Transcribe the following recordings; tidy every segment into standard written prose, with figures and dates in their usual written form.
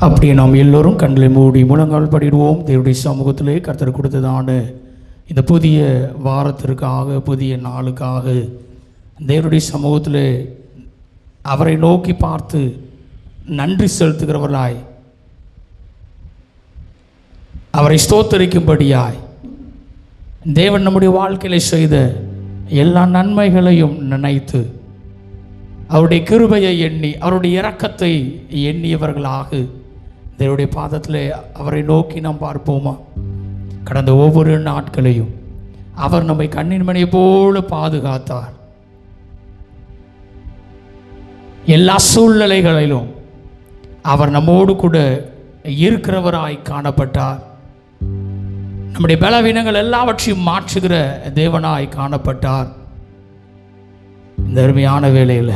அப்படியே நாம் எல்லோரும் கண்களை மூடி முழங்கால் படிடுவோம். தேவனுடைய சமூகத்திலே கர்த்தர் கொடுத்ததான இந்த புதிய வாரத்திற்காக, புதிய நாளுக்காக தேவனுடைய சமூகத்திலே அவரை நோக்கி பார்த்து நன்றி செலுத்துகிறவர்களாய், அவரை ஸ்தோத்தரிக்கும்படியாய் தேவன் நம்முடைய வாழ்க்கையில் செய்த எல்லா நன்மைகளையும் நினைத்து அவருடைய கிருபையை எண்ணி அவருடைய இரக்கத்தை எண்ணியவர்களாக தேவனுடைய பாதத்தில் அவரை நோக்கி நாம் பார்ப்போமா? கடந்த ஒவ்வொரு நாட்களையும் அவர் நம்மை கண்ணின் மணியை போல பாதுகாத்தார். எல்லா சூழ்நிலைகளிலும் அவர் நம்மோடு கூட இருக்கிறவராய் காணப்பட்டார். நம்முடைய பலவீனங்கள் எல்லாவற்றையும் மாற்றுகிற தேவனாய் காணப்பட்டார். இந்த அருமையான வேளையில்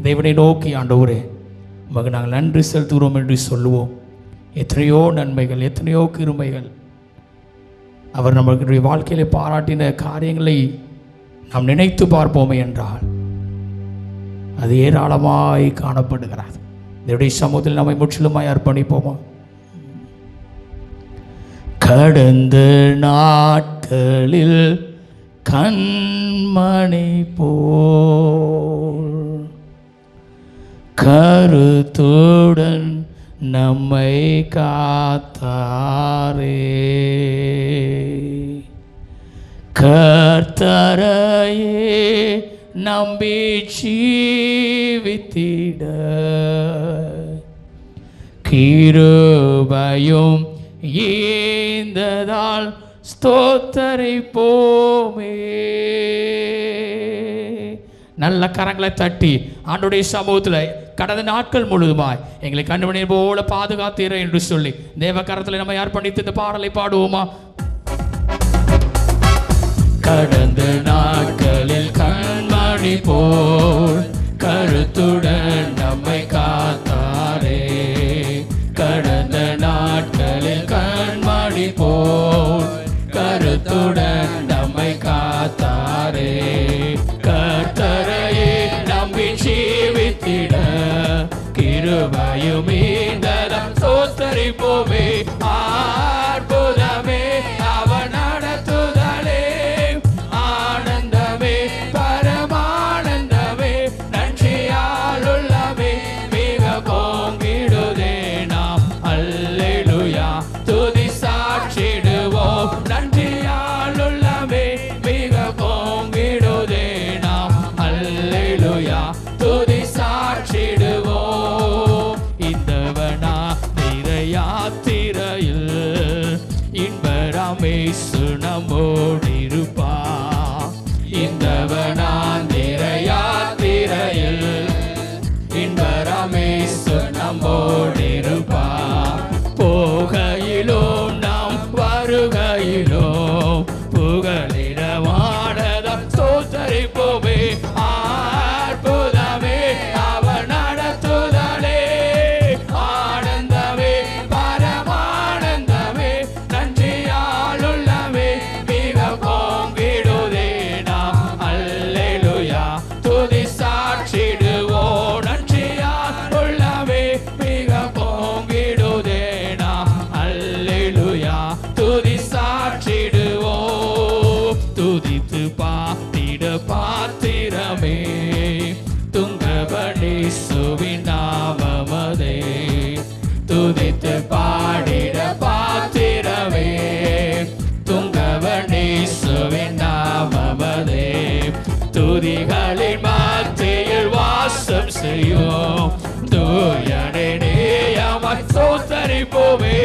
தேவனை நோக்கி, ஆண்டவரே உமக்கு நாங்கள் நன்றி செலுத்துகிறோம் என்று சொல்லுவோம். எத்தனையோ நன்மைகள், எத்தனையோ கிருமைகள், அவர் நம்மளுடைய வாழ்க்கையிலே பாராட்டின காரியங்களை நாம் நினைத்து பார்ப்போமே என்றால் அது ஏராளமாய் காணப்படுகிறது. தேவனுடைய சமூகத்தில் நம்மை முற்றிலுமாய் அர்ப்பணிப்போமா? கடந்த நாட்களில் கண்மணி போல் கருத்துடன் நம்மை காத்தாரே, கர்த்தரையே நம்பி ஜீவித்திட கிருபையும் ஈந்ததால் ஸ்தோத்தரிப்போமே. நல்ல கரங்களை தட்டி ஆண்டவருடைய சமூகத்தில் கடந்த நாட்கள் முழுதுமாய் எங்களை கண்மணி போல பாதுகாத்தீர என்று சொல்லி தேவ கரத்தில் நம்ம அர்ப்பணித்து இந்த பாடலை பாடுவோமா? கடந்த நாட்களில் கண்மணி போல் கருத்துடன் நம்மை காத்தாரே, கடந்த நாட்களில் கண்மணி போல் கருத்துடன் நம்மை காத்தாரே, கர்த்தரையே நம்பி ஜீவித்திட கிருபையும் ஈந்ததால் ஸ்தோத்தரிப்போமே. அற்புதமே அவர் நடத்துதலே, ஆனந்தமே பரமானந்தமே, நன்றியால் உள்ளமே மிக பொங்கிடுதே நாம். அல்லேலூயா துதி சாட்சிடுவோம், நன்றியால் உள்ளமே மிக பொங்கிடுதே நாம். அல்லேலூயா துதி சாட்சிடுவோம். இந்தவனா யாத்திரையில் இன்பராமேசு நம்மோடிருப்பா, இந்தவனா யாத்திரையில் இன்பராமேசு நம்மோடிருப்பா, போகையிலும் நாம் வருகையிலும் புகலிடமானதம் ஸ்தோத்தரிப்போமே. அற்புதமே அவர் நடத்துதலே, ஆனந்தமே பரமானந்தமே, நன்றியால் உள்ளமே மிக பொங்கிடுதே நாம். அல்லேலூயா துதி சாட்சிடுவோம், நன்றியால் உள்ளமே மிக பொங்கிடுதே நாம். அல்லேலூயா துதி சாட்சிடுவோம். துதித்து பாத்திட பாத்திரமே துங்கபனேசுவின் நாமமதே, துதித்து பாடிட பாத்திரமே துங்கபனேசுவின் நாமமதே, துதிகளின் மத்தியில் வாசம் செய்யும் தூயனே நேயமாய் ஸ்தோத்தரிப்போமே.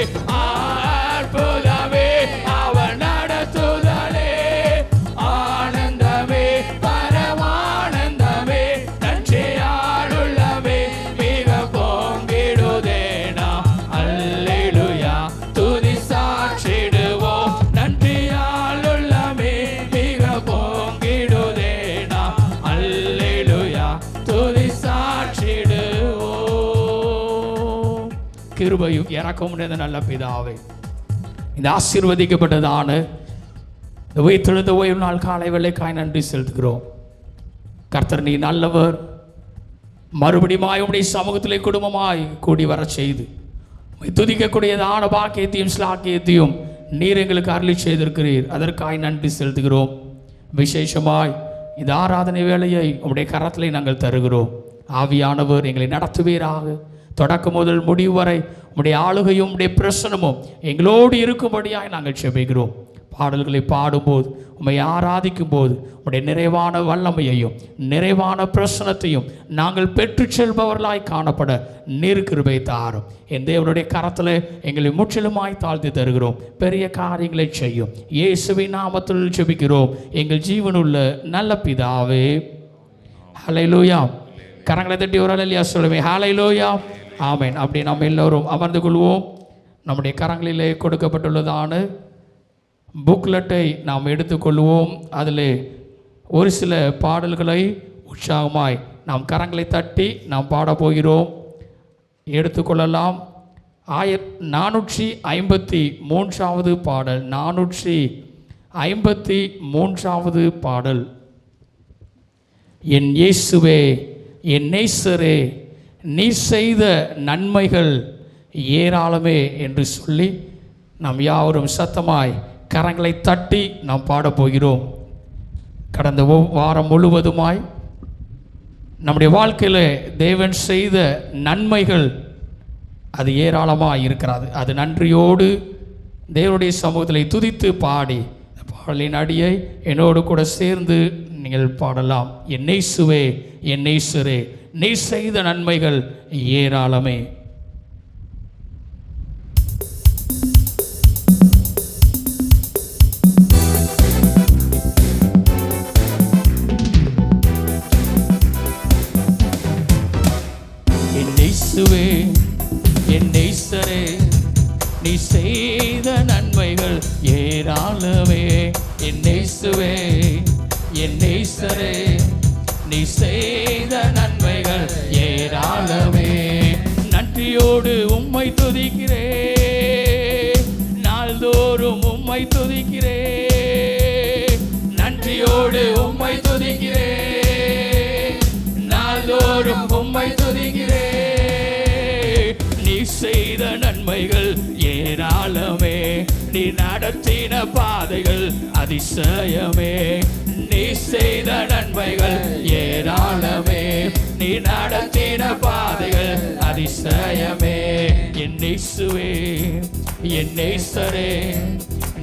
அற்புதமே அவர் நடத்துதலே, ஆனந்தமே பரமானந்தமே, நன்றியால் உள்ளமே மிக பொங்கிடுதே நாம். அல்லேலூயா துதி சாட்சிடுவோம், நன்றியால் உள்ளமே மிக பொங்கிடுதே நாம். அல்லேலூயா துதி சாட்சிடுவோம். கிருபையும் இரக்கமும் நிறைந்த நல்ல பிதாவே, இந்த ஆசீர்வதிக்கப்பட்டதான இந்த உயிர்த்தெழுந்த ஓய்வு நாள் காலை வேளைக்காய் நன்றி செலுத்துகிறோம். கர்த்தர் நீ நல்லவர். மறுபடியும் உம்முடைய சமூகத்திலே குடும்பமாய் கூடி வர செய்து துதிக்கக்கூடியதான பாக்கியத்தையும் ஸ்லாக்கியத்தையும் நீர் எங்களுக்கு அருளி செய்திருக்கிறீர். அதற்காக நன்றி செலுத்துகிறோம். விசேஷமாய் இந்த ஆராதனை வேளையை உம்முடைய கரத்திலே நாங்கள் தருகிறோம். ஆவியானவர் எங்களை நடத்துவீராக. தொடக்கம் முதல் முடிவு வரை உம்முடைய ஆளுகையும் உம்முடைய பிரசனமும் எங்களோடு இருக்கும்படியாக நாங்கள் செபிக்கிறோம். பாடல்களை பாடும்போது, உம்மை ஆராதிக்கும் போது உம்முடைய நிறைவான வல்லமையையும் நிறைவான பிரசனத்தையும் நாங்கள் பெற்று செல்பவர்களாய் காணப்பட நீர் கிருபை தாரும். என் தேவனுடைய கரத்தில் எங்களை முற்றிலுமாய் தாழ்த்தி தருகிறோம். பெரிய காரியங்களை செய்யும் இயேசுவின் நாமத்தில் ஜெபிக்கிறோம் எங்கள் ஜீவனுள்ள நல்ல பிதாவே. ஹல்லேலூயா. கரங்களை தட்டி ஒரு அல்லேலூயா சொல்லுமே. ஹல்லேலூயா. ஆமென். அப்படி நாம் எல்லோரும் அமர்ந்து கொள்வோம். நம்முடைய கரங்களிலே கொடுக்கப்பட்டுள்ளதான புக்லெட்டை நாம் எடுத்துக்கொள்வோம். அதில் ஒரு சில பாடல்களை உற்சாகமாய் நாம் கரங்களை தட்டி நாம் பாடப்போகிறோம். எடுத்துக்கொள்ளலாம். 453வது பாடல். 453வது பாடல். என் இயேசுவே, என் நேசரே, நீ செய்த நன்மைகள் ஏராளமே என்று சொல்லி நாம் யாவரும் சத்தமாய் கரங்களை தட்டி நாம் பாடப்போகிறோம். கடந்த வாரம் முழுவதுமாய் நம்முடைய வாழ்க்கையில் தேவன் செய்த நன்மைகள் அது ஏராளமாக இருக்கிறது. அது நன்றியோடு தேவனுடைய சமூகத்தில் துதித்து பாடி பாடலின் அடியை என்னோடு கூட சேர்ந்து நீங்கள் பாடலாம். என் இயேசுவே, என் நேசரே, நீ செய்த நன்மைகள் ஏராளமே. இயேசுவே, என் நேசரே, நீ செய்த நன்மைகள் ஏராளமே. என் இயேசுவே, என் நேசரே, நீ செய்த நன்மைகள் ஏராளமே. நன்றியோடு உம்மை துதிக்கிறேன், நாள்தோறும் உம்மை துதிக்கிறேன். நன்றியோடு உம்மை துதிக்கிறேன், நாள்தோறும் உம்மை துதிக்கிறேன். நீ செய்த நன்மைகள் ஏராளமே, நீ நடத்தின பாதைகள் அதிசயமே. நீ செய்த நன்மைகள் ஏராளமே, நீ நடத்தின பாதைகள் அதிசயமே. என் இயேசுவே, என் நேசரே,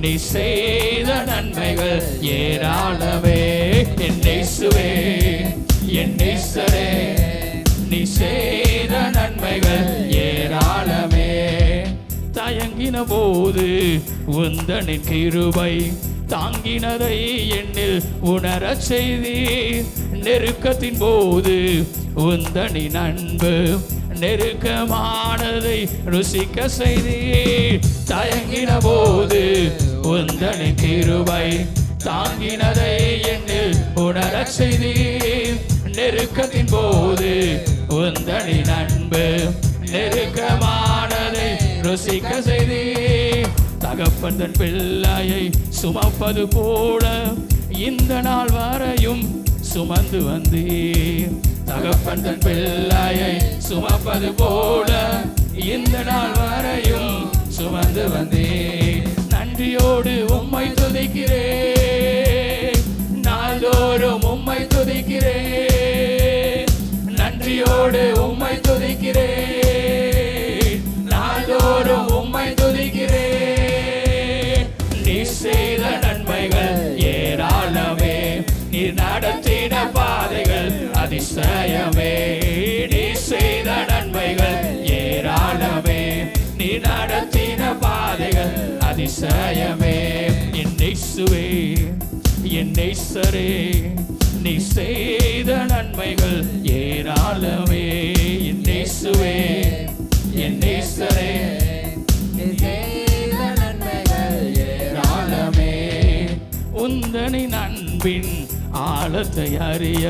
நீ செய்த நன்மைகள் ஏராளமே. என் இயேசுவே, என் நேசரே, நீ செய்த நன்மைகள் ஏராளமே. தயங்கின போது உந்தனின் கிருபை தாங்கினதை என்னில் உணரச் செய்தீர். நெருக்கத்தின் போது உந்தனின் அன்பு நெருக்கமானதை ருசிக்க செய்தீர். தயங்கின போது உந்தனின் கிருபை தாங்கினதை என்னில் உணரச் செய்தீர். நெருக்கத்தின் போது உந்தனின் அன்பு நெருக்கமானதை ருசிக்க செய்தீர். தகப்பன் தன் பிள்ளையை சுமப்பது போல இந்த நாள் வரையும் சுமந்து வந்தீர். தகப்பன் தன் பிள்ளையை சுமப்பது போல இந்த நாள் வரையும் சுமந்து வந்தீர். நன்றியோடு உம்மை துதிக்கிறேன், நாள்தோறும் உம்மை துதிக்கிறேன். நன்றியோடு உம்மை துதிக்கிறேன், நாள்தோறும் உம்மை துதிக்கிறேன். நீ செய்த நன்மைகள் ஏராளமே, நீ நடத்தின பாதைகள் அதிசயமே. நீ செய்த நன்மைகள் ஏராளமே, நீ நடத்தின பாதைகள் அதிசயமே. என் இயேசுவே, என் நேசரே, நீ செய்த நன்மைகள் ஏராளமே. என் இயேசுவே, என் நேசரே, நீ செய்த நன்மைகள் ஏராளமே. உந்தனின் அன்பின் ஆழத்தை அறிய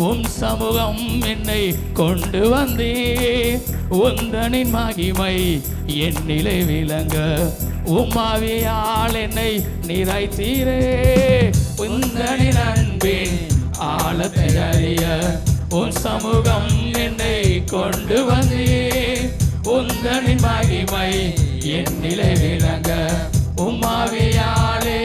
உம் சமூகம் என்னை கொண்டு வந்தே. உந்தனின் மகிமை என்னிலே விளங்க உம்மாவியால் என்னை நிறைத்தீரே. உந்தனின் அன்பின் ஆழத்தை அறிய உன் சமூகம் என்னை கொண்டு வந்தே. உந்தனின் மகிமை என்னிலே விளங்க உம்மாவியாலே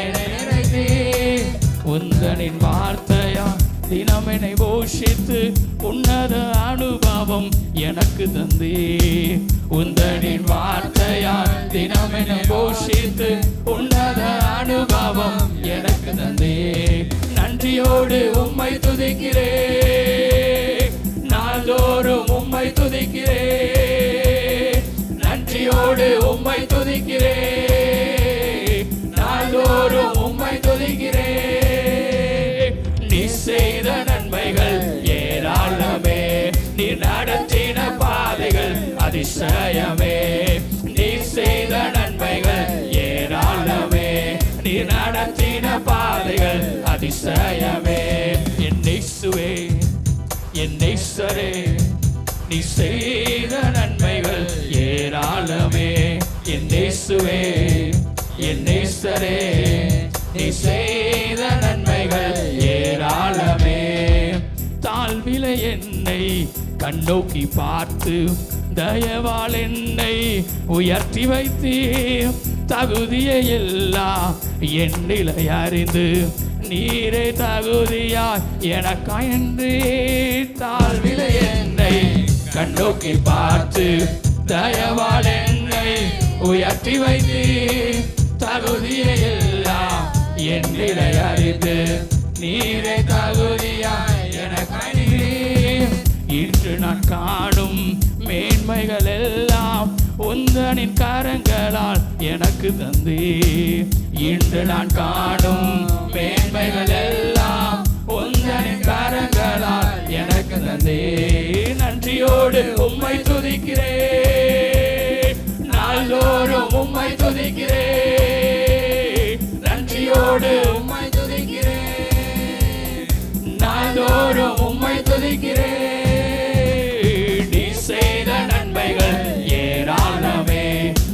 என்னை நிறைத்தீர். உந்தனின் வார்த்தையா தினம் என்னை போஷித்து உன்னத அனுபவம் எனக்கு தந்தீர். உந்தனின் வார்த்தையா தினம் என்னை போஷித்து உன்னத அனுபவம் எனக்கு தந்தீர். நன்றியோடு உம்மை துதிக்கிறேன், நாள்தோறும் உம்மை துதிக்கிறேன். நன்றியோடு உம்மை துதிக்கிறேன், நாள்தோறும் உம்மை துதிக்கிறேன். நீ செய்த நன்மைகள் ஏராளமே, நீ நடத்தின பாதைகள் அதிசயமே. நீ செய்த நன்மைகள் ஏராளமே, நீ நடத்தின பாதைகள் அதிசயமே. என் இயேசுவே, என் நேசரே, நீ செய்த நன்மைகள் ஏராளமே. என் இயேசுவே, என் நேசரே, நீ செய்த நன்மைகள் ஏராளமே. தாழ்வில என்னை கண்ணோக்கி பார்த்து தயவால் என்னை உயர்த்தி வைத்தீர். தகுதியை எல்லாம் என்னிலை அறிந்து நீரே தகுதியாய் எனக்காயன்றே. தாழ்வில என்னை கண்ணோக்கி பார்த்து தயவால் என்னை உயர்த்தி வைத்தீர். தகுதியை எல்லாம் என்னிலை அறிந்து நீரே தகுதியாய் எனக்காயன்றீர். இன்று நான் காணும் மேன்மைகள் எல்லாம் உந்தனின் கரங்களால் எனக்கு தந்தீர். இன்று நான் காணும் மேன்மைகள் எல்லாம் உந்தனின் கரங்களால் எனக்கு தந்தீர். நன்றியோடு உம்மை துதிக்கிறேன், நாள்தோறும் உம்மை துதிக்கிறேன். நன்றியோடு உம்மை துதிக்கிறேன், நாள்தோறும் உம்மை துதிக்கிறேன்.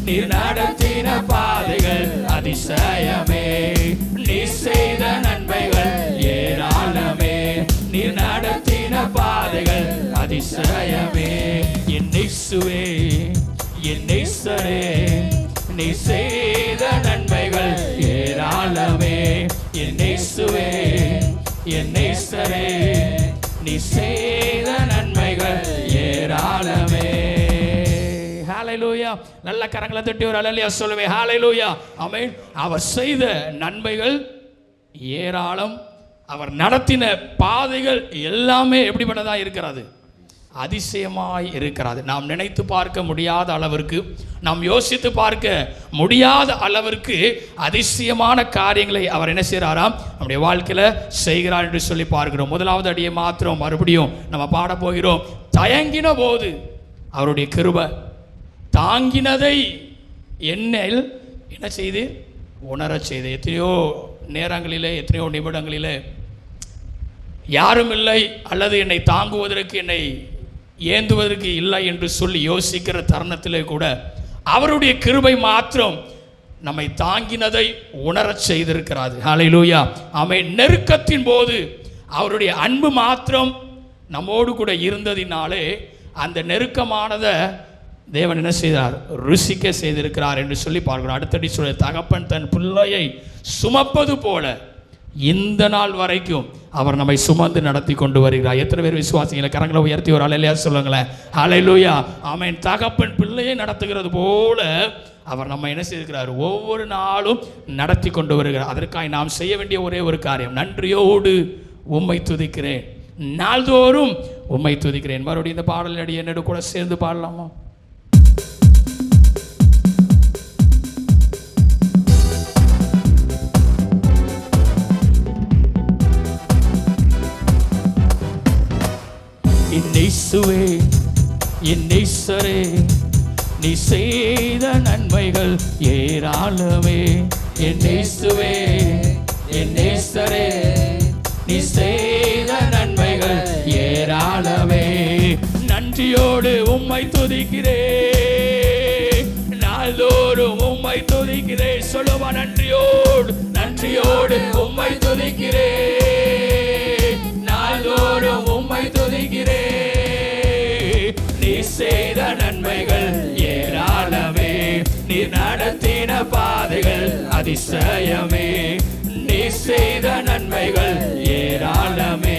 நீர் நடத்தின பாதைகள் அதிசயமே. நீ செய்த நன்மைகள் ஏராளமே, நீர் நடத்தின பாதைகள் அதிசயமே. என் இயேசுவே, என் நேசரே, நீ செய்த நன்மைகள் ஏராளமே. என் இயேசுவே, என் நேசரே, நீ செய்த நன்மைகள் ஏராளமே. ஹல்லேலூயா. நல்ல கரங்களை தட்டி ஒரு அல்லேலூயா சொல்லுவே. ஹல்லேலூயா. ஆமென். அவர் செய்த நன்மைகள் ஏராளம், அவர் நடத்தின பாதைகள் எல்லாமே எப்படிப்பட்டதா இருக்கிறது? அதிசயமாய் இருக்கிறது. நாம் நினைத்து பார்க்க முடியாத அளவிற்கு, நாம் யோசித்து பார்க்க முடியாத அளவிற்கு அதிசயமான காரியங்களை அவர் என்ன செய்கிறாராம், நம்முடைய வாழ்க்கையில் செய்கிறார் என்று சொல்லி பார்க்கிறோம். முதலாவது அடியை மாத்திரம் மறுபடியும் நம்ம பாட போகிறோம். தயங்கின போது அவருடைய கிருபை, தாங்கினதை என்னில் என்ன செய்து உணரச் செய்து. எத்தனையோ நேரங்களிலே, எத்தனையோ நிமிடங்களிலே யாரும் இல்லை அல்லது என்னை தாங்குவதற்கு, என்னை ஏந்துவதற்கு இல்லை என்று சொல்லி யோசிக்கிற தருணத்திலே கூட அவருடைய கிருபை மாத்திரம் நம்மை தாங்கினதை உணரச் செய்திருக்கிறது. ஹல்லேலூயா. ஆமென். நெருக்கத்தின் போது அவருடைய அன்பு மாத்திரம் நம்மோடு கூட இருந்ததினாலே அந்த நெருக்கமானதை தேவன் என்ன செய்தார், ருசிக்க செய்திருக்கிறார் என்று சொல்லி பார்க்கிறோம். அடுத்தடி சொல்ல, தகப்பன் தன் பிள்ளையை சுமப்பது போல இந்த நாள் வரைக்கும் அவர் நம்மை சுமந்து நடத்தி கொண்டு வருகிறார். எத்தனை பேர் விசுவாசிகளை கரங்களை உயர்த்தி ஒரு அல்லேலூயா சொல்லுங்களேன். ஹல்லேலூயா. ஆமென். தகப்பன் பிள்ளையை நடத்துகிறது போல அவர் நம்ம என்ன செய்திருக்கிறார், ஒவ்வொரு நாளும் நடத்தி கொண்டு வருகிறார். அதற்காக நாம் செய்ய வேண்டிய ஒரே ஒரு காரியம், நன்றியோடு உம்மை துதிக்கிறேன், நாள்தோறும் உம்மை துதிக்கிறேன். மறுபடியும் இந்த பாடல் அடி என்னோட கூட சேர்ந்து பாடலாமா? என் இயேசுவே, என் நேசரே, நீ செய்த நன்மைகள் ஏராளமே. என் இயேசுவே, என் நேசரே, நீ செய்த நன்மைகள் ஏராளமே. நன்றியோடு உம்மை துதிக்கிறேன், நாள்தோறும் உம்மை துதிக்கிறேன். சொல்லுவா, நன்றியோடு, நன்றியோடு உம்மை துதிக்கிறேன், நாள்தோறும் உம்மை துதிக்கிறேன். நீ செய்த நன்மைகள் நீர் நடத்தின பாதைகள் அதிசயமே, நீ செய்த நன்மைகள் ஏராளமே,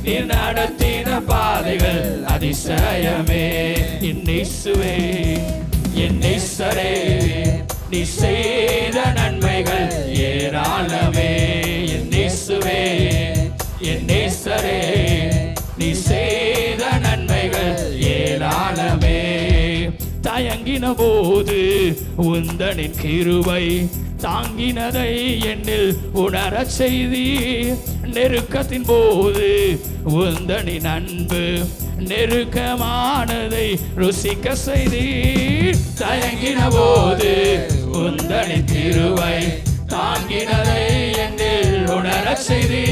நீர் நடத்தின பாதைகள் அதிசயமே. என் இயேசுவே, என் நேசரே, நீ செய்த நன்மைகள் ஏராளமே. என் இயேசுவே, என் நேசரே, நீ செய்த நன்மைகள் ஏராளமே. தயங்கின போது உந்தனின் கிருபை தாங்கினதை என்னில் உணரச் செய்தி, நெருக்கத்தின் போது உந்தனின் அன்பு நெருக்கமானதை ருசிக்க செய்தி. தயங்கின போது உந்தனின் கிருபை தாங்கினதை என்னில் உணரச் செய்தி,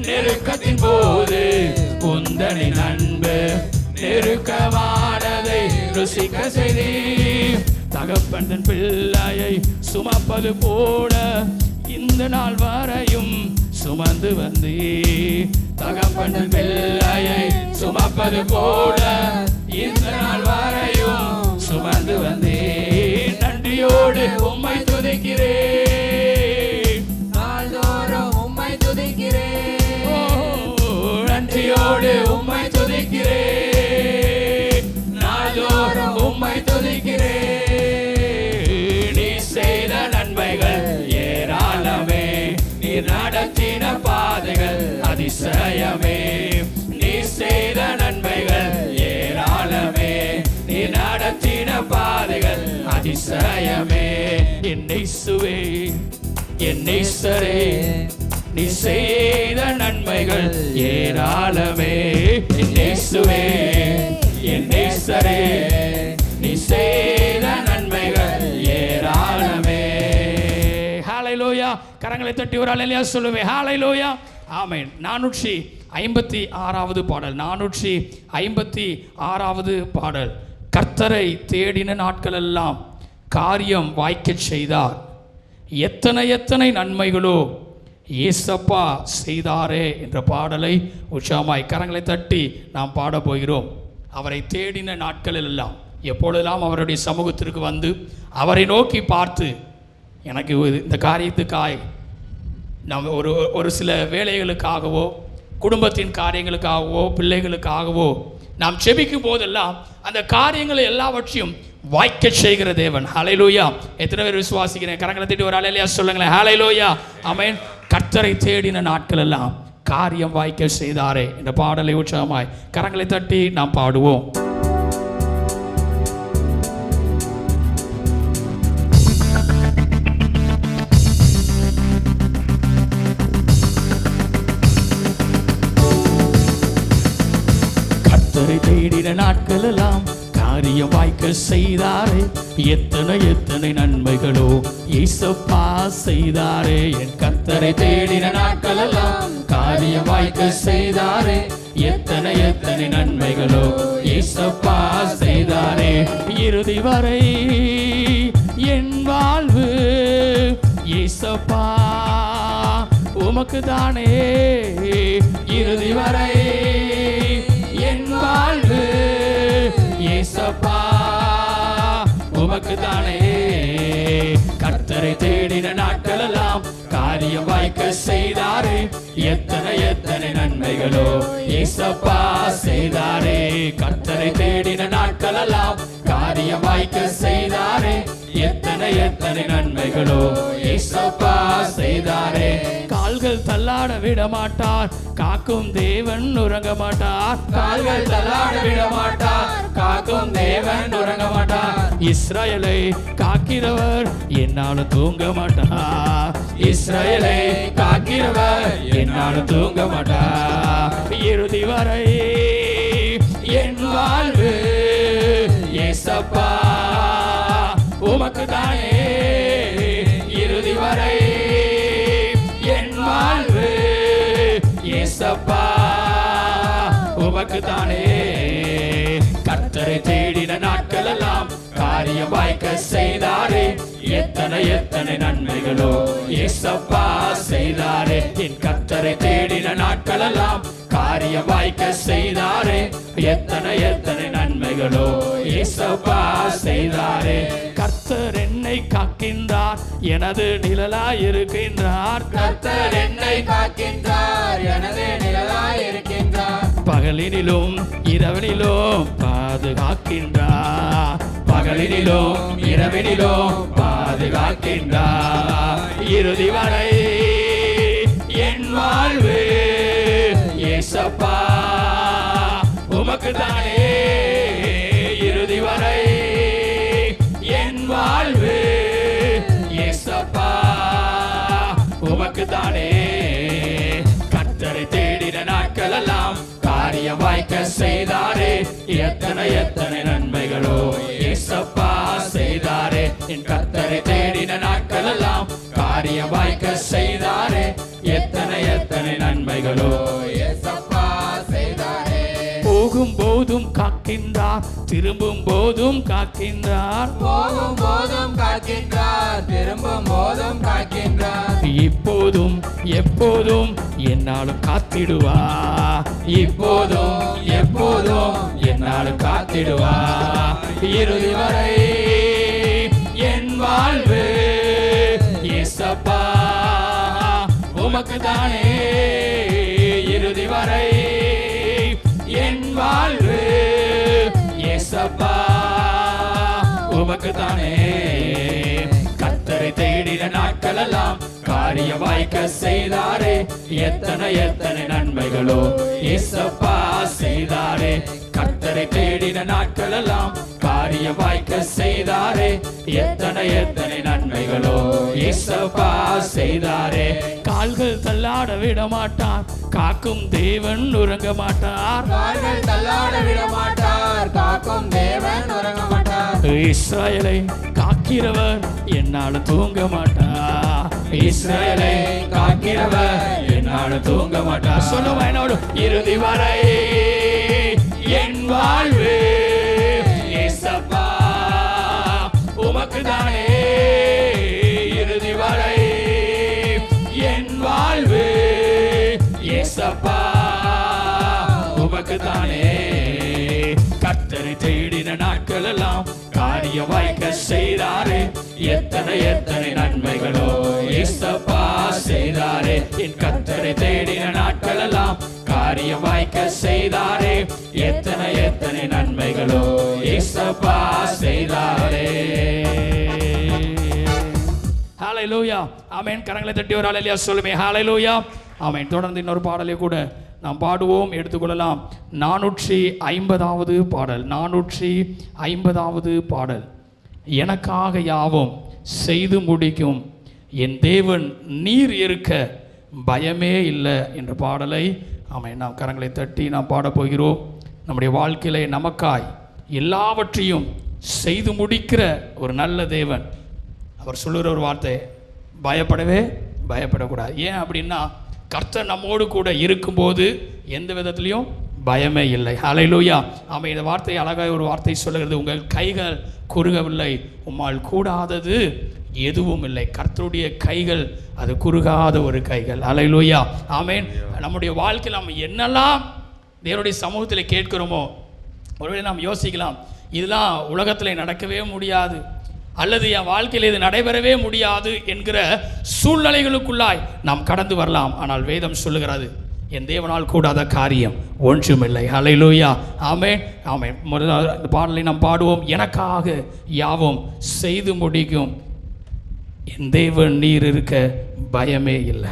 நெருக்கத்தின் போது உந்தனின் அன்பு நெருக்கமானதை ருசிக்க செய்தி. தகப்பன் தன் பிள்ளையை சுமப்பது போல இந்த நாள் வரையும் சுமந்து வந்தே. தகப்பன் தன் பிள்ளையை சுமப்பது போல இந்த நாள் வரையும் சுமந்து வந்தே. நன்றியோடு உம்மை துதிக்கிறேன், நாள்தோறும் உம்மை துதிக்கிறேன். நன்றியோடு உம்மை துதிக்கிறேன், நாள்தோறும் உம்மை துதிக்கிறேன். நீ செய்த நன்மைகள் ஏராளமே, நீ நடத்தின பாதைகள் அதிசயமே, நீ செய்த நன்மைகள் ஏராளமே, நீ நடத்தின பாதைகள் அதிசயமே. என் இயேசுவே, என் நேசரே, நீ செய்த நன்மைகள் ஏராளமே. என் இயேசுவே, என் நேசரே, நீ செய்த நன்மைகள் ஏராளமே. ஹல்லேலூயா. கரங்களை தட்டி ஒரு அல்லேலூயா சொல்லுவே. ஹல்லேலூயா. ஆமென். 456வது பாடல், 456வது பாடல். கர்த்தரை தேடின நாட்களெல்லாம் காரியம் வாய்க்கச் செய்தார், எத்தனை எத்தனை நன்மைகளோ ஏசப்பா செய்தாரே என்ற பாடலை உற்சாகமாய் கரங்களை தட்டி நாம் பாடப் போகிறோம். அவரை தேடின நாட்களில் எல்லாம், எப்பொழுதெல்லாம் அவருடைய சமூகத்திற்கு வந்து அவரை நோக்கி பார்த்து, எனக்கு இந்த காரியத்துக்காய் நாம் ஒரு சில வேலைகளுக்காகவோ குடும்பத்தின் காரியங்களுக்காகவோ பிள்ளைகளுக்காகவோ நாம் செபிக்கும் போதெல்லாம் அந்த காரியங்களை எல்லாவற்றையும் வாய்க்க செய்கிற தேவன். ஹல்லேலூயா. எத்தனை பேர் விசுவாசிக்கிறேன்? கரங்களை தட்டி ஒரு ஹல்லேலூயா சொல்லுங்களேன். ஹல்லேலூயா. ஆமென். கர்த்தரை தேடின நாட்கள் எல்லாம் காரியம் வாய்க்க செய்தாரே இந்த பாடலை உற்சாகமாய் கரங்களை தட்டி நாம் பாடுவோம். கர்த்தரை தேடின நாட்கள் எல்லாம் காரியம் வாய்க்க செய்தாரே, எத்தனை எத்தனை நன்மைகளோ ஏசப்பா செய்தாரே. என் கர்த்தரை தேடின நாட்கள் எல்லாம் காரியம் வாய்க்க செய்தாரே, எத்தனை எத்தனை நன்மைகளோ ஏசப்பா செய்தாரே. இறுதி வரை என் வாழ்வு ஏசப்பா உமக்கு தானே, இறுதி வரை என் வாழ்வு ஏசப்பா உமக்கு தானே. கர்த்தரை தேடின நாட்கள் எல்லாம் காரியம் வாய்க்க செய்தாரே, எத்தனை எத்தனை நன்மைகளோ ஏசப்பா செய்தாரே. கர்த்தரை தேடின நாட்கள் எல்லாம் காரியம் வாய்க்க செய்தாரே, எத்தனை எத்தனை நன்மைகளோ ஏசப்பா செய்தாரே. கால்கள் தள்ளாட விட மாட்டார், காக்கும் தேவன் உறங்க மாட்டார். கால்கள் தள்ளாட விட மாட்டார், காக்கும் தேவன் உறங்க மாட்டார். இஸ்ரவேலை காக்கிறவர் என்னாலும் தூங்க மாட்டார், இஸ்ரவேலை காக்கிறவர் என்னாலும் தூங்க மாட்டார். இறுதி வரை என் வாழ்வு ஏசப்பா உமக்கு தானே, இறுதி வரை என் வாழ்வு ஏசப்பா உமக்கு தானே. கர்த்தரை தேடின நாட்கள் எல்லாம் காரியம் வாய்க்க செய்தாரே, எத்தனை எத்தனை நன்மைகளோ ஏசப்பா செய்தாரே. என் கர்த்தரை தேடின நாட்கள் எல்லாம் காரியம் வாய்க்க செய்தாரே, எத்தனை எத்தனை நன்மைகளோ ஏசப்பா செய்தாரே. கர்த்தர் என்னை காக்கின்றார், எனது நிழலாய் இருக்கின்றார். கர்த்தர் என்னை காக்கின்றார், எனது நிழலாய் இருக்கின்றார். பகலினிலும் இரவினிலும் பாதுகாக்கின்றார், பகலினிலும் இரவினிலும் பாதுகாக்கின்றார். இறுதி வரை என் வாழ்வு ஏசப்பா உமக்கு தானே. இறுதி வரை என் வாழ்வு ஏசப்பா உமக்கு தானே. கர்த்தரை தேடின நாட்கள் எல்லாம் காரியம் வாய்க்க செய்தாரே, எத்தனை எத்தனை நன்மைகளோ ஏசப்பா செய்தாரே. என் கர்த்தரை தேடின நாட்கள் எல்லாம் காரியம் வாய்க்க செய்தாரே, எத்தனை எத்தனை நன்மைகளோ ஏசப்பா செய்தாரே. போகும் போதும் காக்கின்றார், திரும்பும் போதும் காக்கின்றார். போகும் போதும் காக்கின்றார், திரும்பும் போதும் காக்கின்றார். இப்போதும் எப்போதும் என்னாலும் காத்திடுவார், இப்போதும் எப்போதும் என்னாலும் காத்திடுவார். இறுதி வரை என் வாழ்வு ஏசப்பா உமக்கு தானே. இறுதி வரை என் வாழ்வு ஏசப்பா உமக்கு தானே. கர்த்தரை தேடின நாட்கள் எல்லாம் காரிய வாய்க்க செய்தாரே, எத்தனை எத்தனை நன்மைகளோ ஏசப்பா செய்தாரே. கர்த்தரை தேடின நாட்கள் எல்லாம் காரிய வாய்க்க செய்தாரே, எத்தனை எத்தனை நன்மைகளோ ஏசப்பா செய்தாரே. கால்கள் தள்ளாட விட மாட்டார், காக்கும் தேவன் உறங்க மாட்டார். கால்கள் தள்ளாட விட மாட்டார், காக்கும் தேவன் உறங்க மாட்டார். இஸ்ரவேலை காக்கிறவர் என்னாலும் தூங்க மாட்டார், இஸ்ரவேலை காக்கிறவர் என்னாலும் தூங்க மாட்டார். சொல்லுவா என்னோடு, இறுதி வரை என் வாழ்வு ஏசப்பா உமக்கு தானே. இறுதி வரை என் வாழ்வு ஏசப்பா உமக்கு தானே. கர்த்தரை தேடின நாட்கள் எல்லாம் காரிய வாய்க்க செய்தாரே, எத்தனை எத்தனை நன்மைகளோ ஏசப்பா செய்தாரே. என் கர்த்தரை தேடின நாட்கள் எல்லாம் காரிய வாய்க்க செய்தாரே, எத்தனை எத்தனை நன்மைகளோ ஏசப்பா செய்தாரே. ஹல்லேலூயா, ஆமென். கரங்களை தட்டி ஒரு ஹல்லேலூயா சொல்லுமே. ஹல்லேலூயா, ஆமென். தொடர்ந்து இன்னொரு பாடலை கூட நாம் பாடுவோம், எடுத்துக்கொள்ளலாம். 450வது பாடல், 450வது பாடல். எனக்காக யாவும் செய்து முடிக்கும் என் தேவன் நீர் இருக்க பயமே இல்லை என்ற பாடலை ஆமென் நாம் கரங்களை தட்டி நாம் பாடப்போகிறோம். நம்முடைய வாழ்க்கையிலே நமக்காய் எல்லாவற்றையும் செய்து முடிக்கிற ஒரு நல்ல தேவன். அவர் சொல்லுகிற ஒரு வார்த்தை, பயப்படக்கூடாது. ஏன் அப்படின்னா, கர்த்தர் நம்மோடு கூட இருக்கும்போது எந்த விதத்திலையும் பயமே இல்லை. ஹல்லேலூயா, ஆமென். இந்த வார்த்தை அழகாக ஒரு வார்த்தை சொல்லுகிறது, உங்கள் கைகள் குறுகவில்லை, உம்மால் கூடாதது எதுவும் இல்லை. கர்த்தருடைய கைகள் அது குறுகாத ஒரு கைகள். ஹல்லேலூயா, ஆமென். நம்முடைய வாழ்க்கையில் நம்ம என்னெல்லாம் தேவனுடைய சமூகத்தில் கேட்கிறோமோ, ஒருவேளை நாம் யோசிக்கலாம், இதெல்லாம் உலகத்தில் நடக்கவே முடியாது, அல்லது என் வாழ்க்கையில் இது நடைபெறவே முடியாது என்கிற சூழ்நிலைகளுக்குள்ளாய் நாம் கடந்து வரலாம். ஆனால் வேதம் சொல்லுகிறது, என் தேவனால் கூடாத காரியம் ஒன்றுமில்லை. ஹல்லேலூயா, ஆமென், ஆமென். முதலாவது இந்த பாடலை நாம் பாடுவோம். எனக்காக யாவும் செய்து முடிக்கும் என் தேவன் நீர் இருக்க பயமே இல்லை.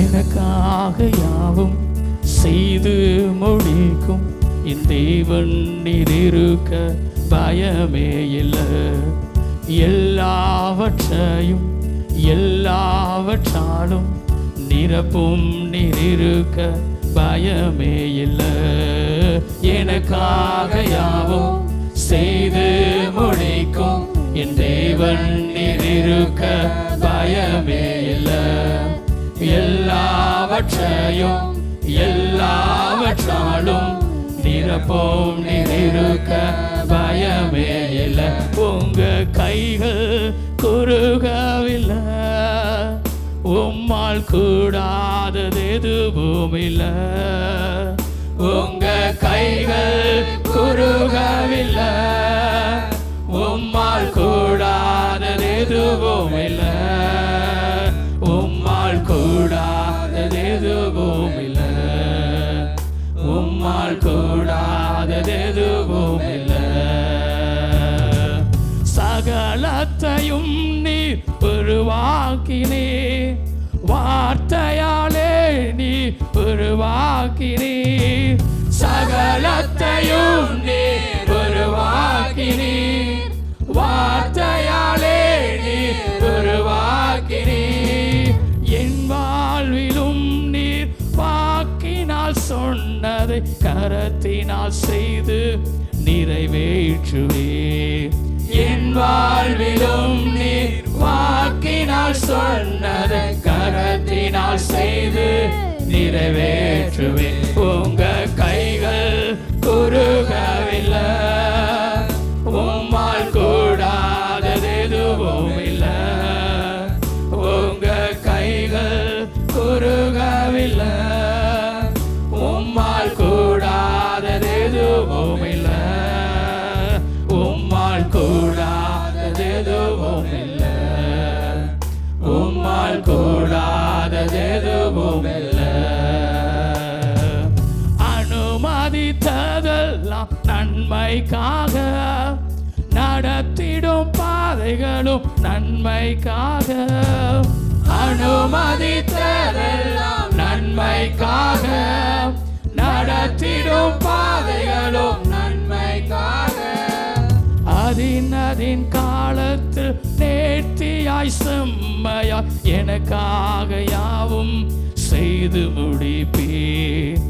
எனக்காக யாவும் செய்து முடிக்கும் என் தேவன் நீர் இருக்க பயமே இல்லை. எல்லாவற்றையும் எல்லாவற்றாலும் நிரப்பும் நீர் இருக்க பயமே இல்லை. எனக்காக யாவும் செய்து முடிக்கும் என் தேவன் நீர் இருக்க பயமே இல்லை. எல்லாவற்றையும் எல்லாவற்றாலும் நிரப்பும் நீர் இருக்க பயமே இல்லை. உங்க கைகள் குறுகவில்லை, உம்மால் கூடாதது எதுவும் இல்லை. உங்க கைகள் குறுகவில்லை, உம்மால் கூடாதது எதுவும் இல்லை. உம்மால் கூடாதது எதுவும் இல்லை. உம்மால் கூடாதது எதுவும் இல்லை. சகலத்தையும் நீர் உருவாக்கினீர், வார்த்தையாலே நீ உருவாக்கினீர். சகலத்தையும் நீர் உருவாக்கினீர், வார்த்தையாலே நீ உருவாக்கினீர். என் வாழ்விலும் நீர் வாக்கினால் சொன்னதை கரத்தினால் செய்து நிறைவேற்றுவீர். என் வாழ்விலும் நீர் வாக்கினால் சொன்னதை கரத்தினால் செய்து நிறைவேற்றுவேன். உங்க கைகள் குறுகவில்லை, உம்மால் கூடாதது எதுவும் இல்லை. உங்க கைகள் குறுகவில்லை, உம்மால் கூடாதது எதுவும் இல்லை. உம்மால் கூடாதது எதுவும் இல்லை. உம்மால் கூடாதது எதுவும் இல்லை. அனுமதித்ததெல்லாம் நன்மைக்காக, நடத்திடும் பாதைகளும் நன்மைக்காக. அனுமதித்ததெல்லாம் நன்மைக்காக, நடத்திடும் பாதைகளும் நன்மைக்காக. அதின் காலத்தில் நேர்த்தியாய் செம்மையாய் எனக்காக யாவும் செய்து முடிப்பீர்.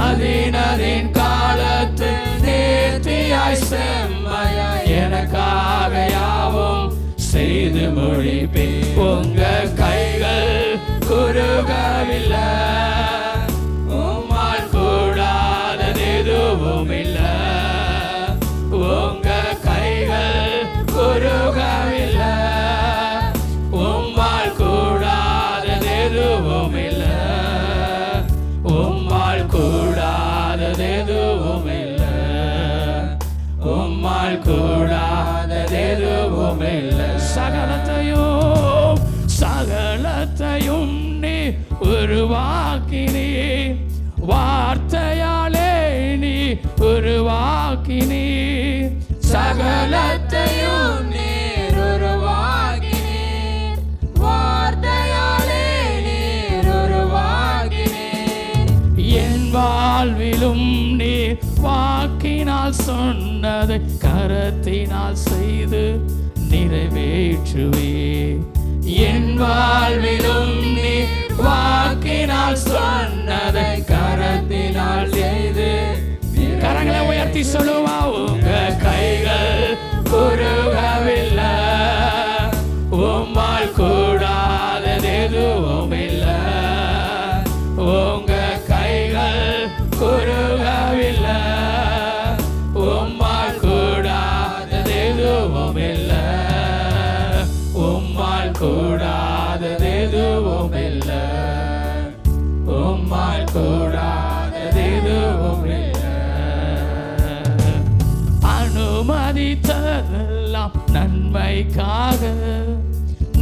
அதின் காலத்தில் நேர்த்தியாய் செம்மையாய் எனக்காக யாவும் செய்து முடிப்பீர். உங்க கைகள் குறுகவில்லை, உம்மால் கூடாதது எதுவும் இல்லை. உங்க கைகள் குறுகவில்லை, உம்மால் கூடாதது எதுவும் இல்லை. உம்மால் கூடாதது எதுவும் இல்லை. உம்மால் கூடாதது எதுவும் இல்லை. சகலத்தையும் நீ உருவாக்கினீர், வார்த்தையாலே நீ உருவாக்கினீர். சகலத்தையும் நீர் உருவாக்கினீர், வார்த்தையாலே நீர் உருவாக்கினீர். என் வாழ்விலும் நீர் வாக்கினால் சொன்னதை கரத்தினால் செய்து நிறைவேற்றுவீர். என் வாழ்விலும் நீர் வாக்கினால் சொன்னதை கரத்தினால் செய்து. கரங்களை உயர்த்தி சொல்லுவா. உங்க கைகள் குறுகவில்லை, உம்மால் கூடாதது எதுவும் இல்லை. உங்க கைகள் குறுகவில்லை, உம்மால் கூடாதது எதுவும் இல்லை. உம்மால் கூடாதது எதுவும் இல்லை. உம்மால் கூடாதது எதுவும் இல்லை. அனுமதித்ததெல்லாம் நன்மைக்காக,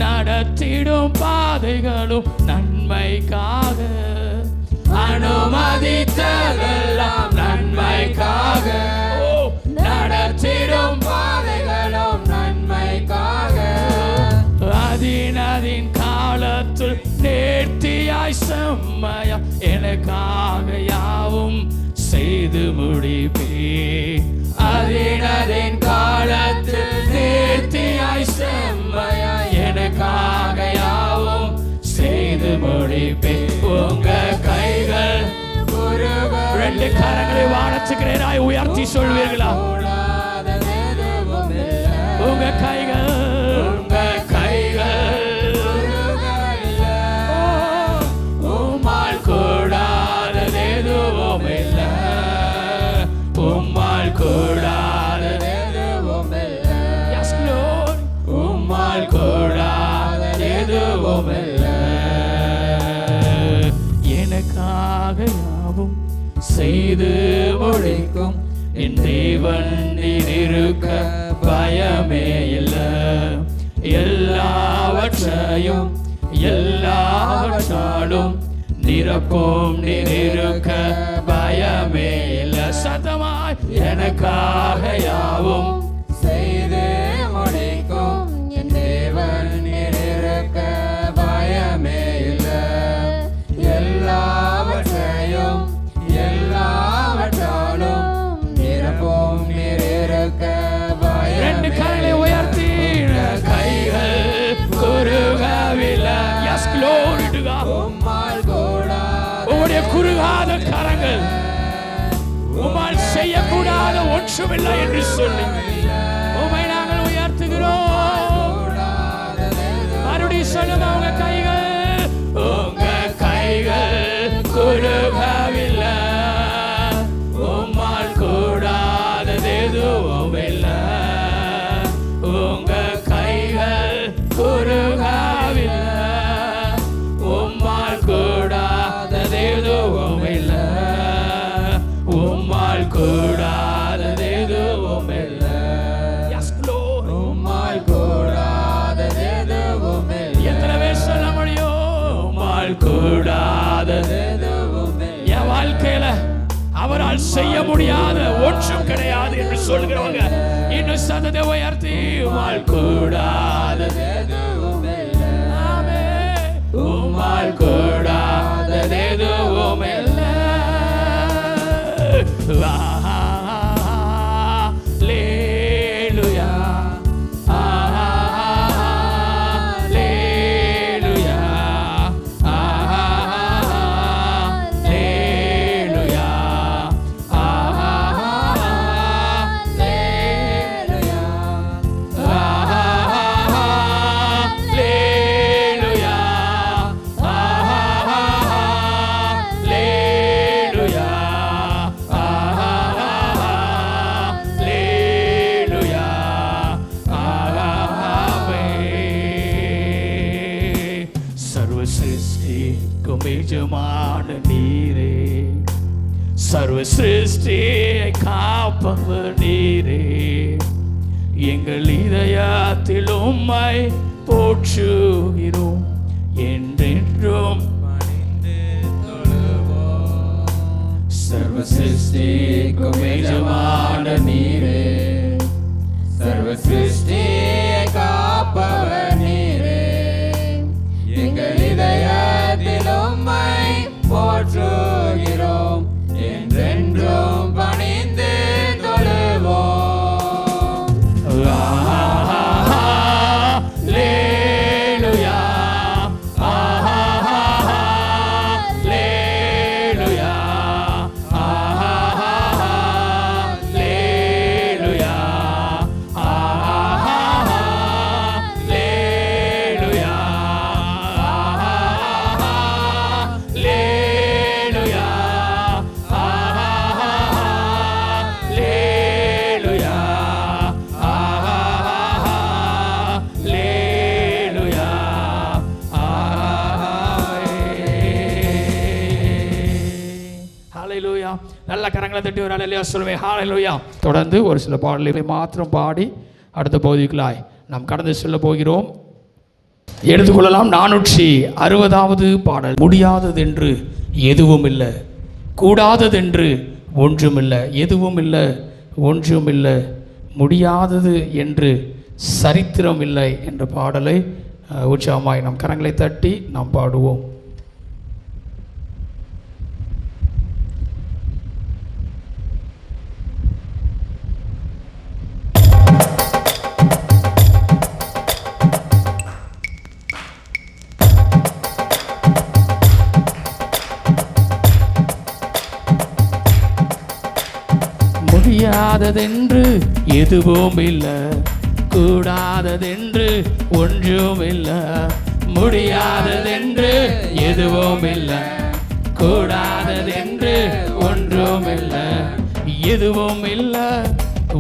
நடத்திடும் பாதைகளும் நன்மைக்காக. அனுமதித்ததெல்லாம் நன்மைக்காக, நடத்திடும் பாதைகளும் நன்மைக்காக. அதின் காலத்தில் நேர்த்தியாய் செம்மையா எனக்காக யாவும் செய்து முடிப்பீர். அதின் காலத்தில் நேர்த்தியாய் செம்மையா எனக்காக யாவும் செய்து முடிப்பீர். உங்க கைகள் ரெண்டு கரங்களை வானத்துக்கு நேராய் உயர்த்தி சொல்வீர்களா? உங்க கைகள் உம்மால் கூடாதது எதுவும் இல்லை. உம்மால் கூடாதது உம்மால் கூடாத எதுவும் இல்லை. எனக்காக யாவும் செய்து முடிக்கும் என் தேவன் நீர் இருக்க பயமே இல்லை. எல்லாவற்றையும் எல்லாவற்றாலும் நிரப்பும் நீர் இருக்க பயமே இல்லை. சத்தமாய் எனக்காக யாவும் செய்து முடிக்கும் என் தேவன் நீர் இருக்க பயமே இல்லை. எல்லாவற்றையும் எல்லாவற்றாலும் நிரப்பும் நீர் இருக்க பயமே. ரெண்டு கைகளை உயர்த்தி கைகள் குறுகவில்லை. Yes, glory to God. உம்மால் கூடாத உம்முடைய குறுகாத கரங்கள் உம்மால் செய்யக்கூடாத ஒன்றுமில்லை என்று சொல்லி உம்மை நாங்கள் உயர்த்துகிறோம். மறுபடியும் சொல்லுங்க, உங்க கைகள் குறுகவில்லை. உம்மால் கூடாதது எதுவும் இல்லை. உங்க கைகள் குறுகவில்லை. உம்மால் கூடாதது எதுவும் இல்லை. உம்மால் கூடாதது எதுவும் இல்லை. உம்மால் கூடாதது எதுவும் இல்லை. எத்தனை பேர் சொல்ல முடியும்? உம்மால் கூடாதது எதுவும் இல்லை. என் வாழ்க்கையில அவரால் செய்ய முடியாத ஒன்றும் கிடையாது என்று சொல்கிறவங்க இன்னும் சத்தத்தை உயர்த்தி உம்மால் கூடாதது எதுவும் இல்லை. ஆமென். உம்மால் கூடாதது எதுவும் இல்லை. ஹல்லேலூயா, ஹல்லேலூயா, ஹல்லேலூயா, ஹல்லேலூயா, ஹல்லேலூயா, ஹல்லேலூயா, ஆமென். சர்வ சிருஷ்டிக்கும் எஜமான நீரே, சர்வ சிருஷ்டியை காப்பவர் நீரே. எங்கள் இதயத்தில் உம்மை போற்றுகிறோம், என்றென்றும் பணிந்து தொழுவோம். சர்வ சிருஷ்டிக்கும் எஜமான நீரே, சர்வ சிருஷ்டியை காப்பவர் நீரே. எங்கள் இதயத்தில் உம்மை போற்றுகிறோம், என்றென்றும் பணிந்து தொழுவோம். ஹல்லேலூயா, ஹல்லேலூயா, ஹல்லேலூயா, ஹல்லேலூயா, ஹல்லேலூயா, ஹல்லேலூயா, ஹல்லேலூயா, ஹல்லேலூயா. நல்ல கரங்களை தட்டி ஒரு ஹல்லேலூயா சொல்லுவேன். ஹல்லேலூயா. தொடர்ந்து ஒரு சில பாடல்களை மாத்திரம் பாடி அடுத்த பகுதிக்குள்ளாய் நாம் கடந்து செல்ல போகிறோம். எடுத்துக்கொள்ளலாம். 460வது பாடல். முடியாததென்று எதுவும் இல்லை, கூடாததென்று ஒன்றுமில்லை. எதுவும் இல்லை, ஒன்றுமில்லை, முடியாதது என்று சரித்திரம் இல்லை என்ற பாடலை உற்சாகமாய் நம் கரங்களை தட்டி நாம் பாடுவோம். முடியாததென்று எதுவும் இல்லை, கூடாததென்று ஒன்றும் இல்லை. முடியாததென்று எதுவும் இல்லை, கூடாததென்று ஒன்றும் இல்லை. எதுவும் இல்லை,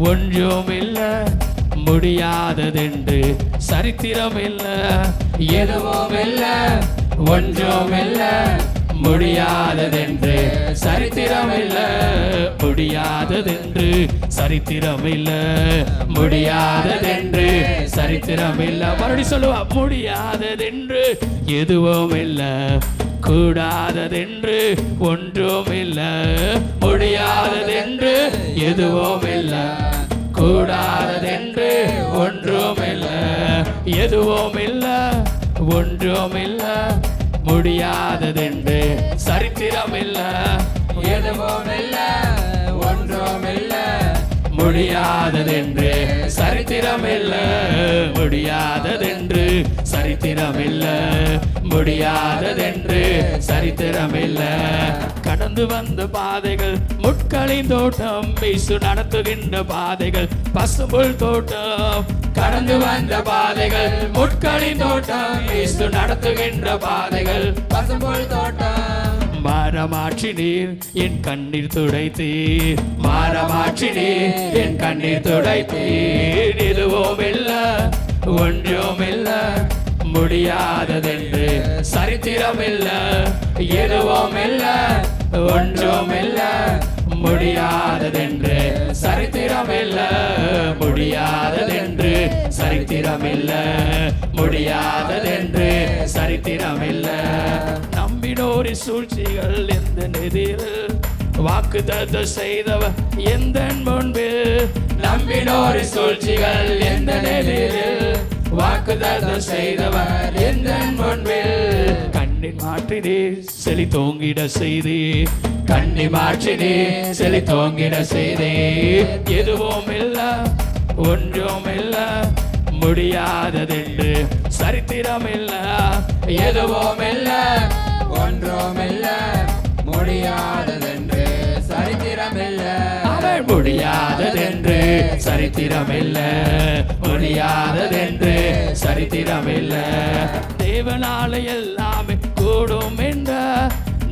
ஒன்றும் இல்லை, முடியாததென்று சரித்திரம் இல்ல, எதுவும் இல்ல, ஒன்றும் இல்ல, முடியாததென்று சரித்திரம் இல்ல, முடியாததென்று சரித்திரம் இல்ல, முடியாததென்று சரித்திரம் இல்ல. மறுபடியும் சொல்லுவா, முடியாததென்று எதுவும் இல்ல, கூடாததென்று ஒன்றும் இல்ல, முடியாததென்று எதுவும் இல்ல, கூடாததென்று ஒன்றும் இல்ல, எதுவும் இல்ல, ஒன்றும் இல்ல, முடியாததென்று சரித்திரம் இல்ல, எதுவும் இல்ல, ஒன்றும் இல்ல, முடியாததென்று சரித்திரம் இல்ல, முடியாததென்று சரித்திரம் இல்ல, முடியாததென்று சரித்திரம் இல்ல. கடந்து வந்த பாதைகள் முட்களின் தோட்டம், இயேசு நடத்துகின்ற பாதைகள் பசும்புல் தோட்டம். கடந்து வந்த பாதைகள் முட்களின் தோட்டம், இயேசு நடத்துகின்ற பாதைகள் பசும்புல் தோட்டம். மாறமாற்றினீர் என் கண்ணீர் துடைத்தீர், மாறமாற்றினீர் என் கண்ணீர் துடைத்தீர், எதுவும் இல்ல, ஒன்றும் இல்ல, முடியாததென்று சரித்திரம் இல்ல, எதுவும் இல்ல, ஒன்றும் இல்ல, முடியாததென்று சரித்திரம் இல்ல, முடியாததென்று சரித்திரம் இல்ல, முடியாததென்று சரித்திரம் இல்ல. நம்பினோரின் சூழ்ச்சிகள் எந்த நெதில், வாக்குத்தத்தம் செய்தவர் எந்த முன்பில், நம்பினோரின் சூழ்ச்சிகள் எந்த நெதில், வாக்குத்தத்தம் செய்தவர் எந்த முன்பில். கண்ணி மாற்றினீர் செலி தோங்கிட செய்தீர், கண்ணி மாற்றினீர் செலி தோங்கிட செய்தீர், எதுவும் இல்ல, ஒன்றும் இல்ல, முடியாததென்று சரித்திரம் இல்ல, எதுவும் இல்ல, ஒன்றும் இல்ல, முடியாததென்று சரித்திரம் இல்ல. அவன் முடியாததென்று சரித்திரம் இல்ல, முடியாததென்று சரித்திரம் இல்ல. தேவனால எல்லாமே கூடும் என்ற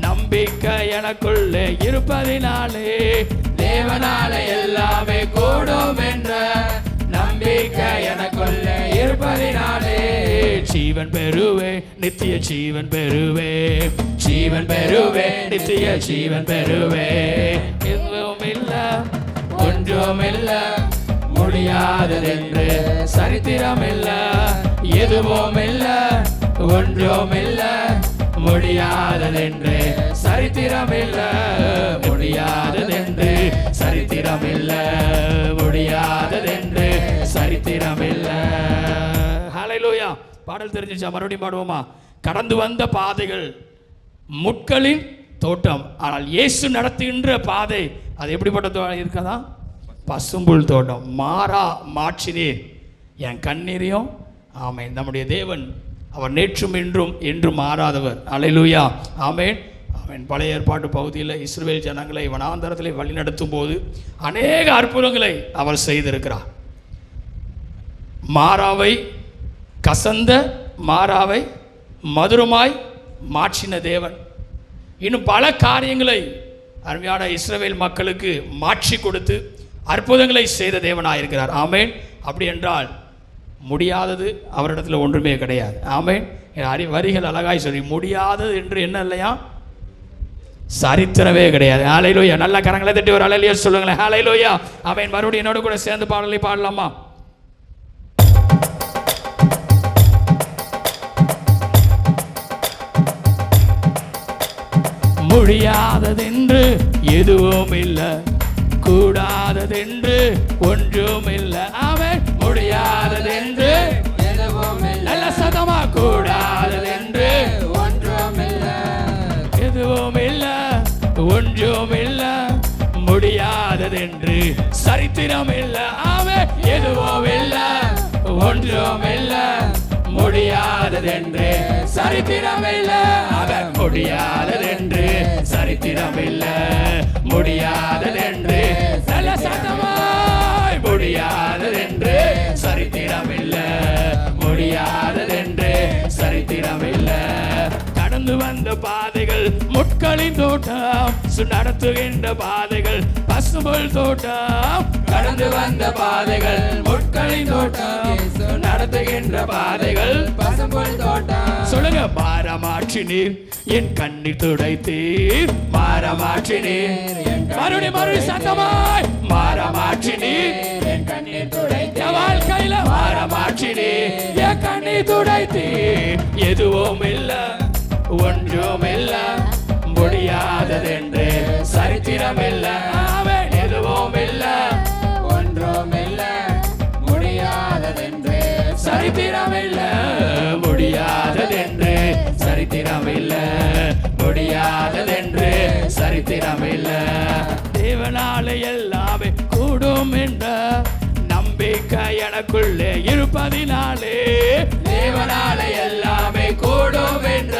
நம்பிக்கை எனக்குள்ளே இருப்பதினாலே, தேவனால எல்லாமே கூடும் என்ற நம்பிக்கை எனக்குள்ளே இருப்பதினாலே, ஜீவன் பெறுவே, நித்திய ஜீவன் பெறுவே, ஜீவன் பெறுவே, நித்திய ஜீவன் பெறுவே, எதுவும் இல்ல, ஒன்றும் இல்ல, முடியாததென்று சரித்திரம் இல்ல, எதுவும் இல்ல, ஒன்றும் இல்ல, முடியாததென்று சரித்திரம் இல்ல, முடியாததென்று சரித்திரம் இல்ல, முடியாததென்று சரித்திரம் இல்ல. ஹல்லேலூயா. பாடல் தெரிஞ்சிச்சா? மறுபடியும் பாடுவோமா? கடந்து வந்த பாதைகள் முட்களின் தோட்டம், ஆனால் இயேசு நடத்துகின்ற பாதை அது எப்படிப்பட்ட இருக்கதா? பசும்புல் தோட்டம். மாற்றினீர் என் கண்ணீரையும். ஆமென். நம்முடைய தேவன் அவர் நேற்றும் இன்றும் என்றும் மாறாதவர். அல்லேலூயா. ஆமென். ஆமென். பழைய ஏற்பாட்டு பகுதியில் இஸ்ரவேல் ஜனங்களை வனாந்தரத்தில் வழிநடத்தும் போது அநேக அற்புதங்களை அவர் செய்திருக்கிறார். மாறாவை, கசந்த மாறாவை மதுரமாய் மாற்றின தேவன் இன்னும் பல காரியங்களை அருமையான இஸ்ரவேல் மக்களுக்கு மாற்றி கொடுத்து அற்புதங்களை செய்த தேவனாயிருக்கிறார். ஆமென். அப்படி என்றால் முடியாதது அவரிடத்தில் ஒன்றுமே கிடையாது. ஆமென். வரிகள் அழகாய் சொல்லி, முடியாதது என்று என்ன இல்லையா? சரித்திரமே கிடையாது. ஹல்லேலூயா. நல்ல கரங்களை தட்டி ஒரு ஹல்லேலூயா சொல்லுங்களேன். ஹல்லேலூயா. ஆமென். மறுபடியும் என்னோட கூட சேர்ந்து பாடலை பாடலாமா? முடியாததென்று எதுவும் இல்ல, கூடாததென்று ஒன்றும் இல்ல. ஆமென். முடியாததென்று எதுவும் இல்ல, நல்ல சதமா, கூடாததென்று ஒன்றும் இல்ல, எதுவும் இல்ல, ஒன்றும் இல்ல, முடியாததென்று சரித்திரம் இல்ல. ஆமென். எதுவும் இல்ல, ஒன்றும் இல்ல, முடியாததென்று சரித்திரம் இல்ல. அவன் முடியாததென்று சரித்திரம் இல்ல, முடியாததென்று நல்ல சத்தமாய், முடியாததென்று சரித்திரம் இல்ல, முடியாததென்று சரித்திரம் இல்ல. கடந்து வந்த பாதைகள் முட்களின் தோட்டம், நடத்துகின்ற பாதைகள் பசு பசும்புல் தோட்டம், கடந்து வந்த பாதைகள் முட்களின் தோட்டம், இயேசு நடத்துகின்ற பாதைகள் பசும்புல் தோட்டம். சொல்லுங்க. மாறமாற்றினீர் என் கண்ணீர் துடைத்தீர், மாறமாற்றினீர் மறுபடி சத்தமாய், மாறமாற்றினீர் என் கண்ணீர் துடைத்தீர், என் வாழ்க்கையில மாறமாற்றினீர் என் கண்ணீர் துடைத்தீர். எதுவும் இல்ல ஒன்றும் இல்ல முடியாததென்று சரித்திரம் இல்ல. ஆமென். எதுவும் இல்ல ஒன்றும் இல்ல முடியாததென்று சரித்திரம் இல்ல, முடியாததென்று சரித்திரம் இல்ல, முடியாததென்று சரித்திரம் இல்ல. தேவனாலே எல்லாமே கூடும் என்ற நம்பிக்கை எனக்குள்ளே இருப்பதினாலே, தேவனாலே எல்லாமே கூடும் என்ற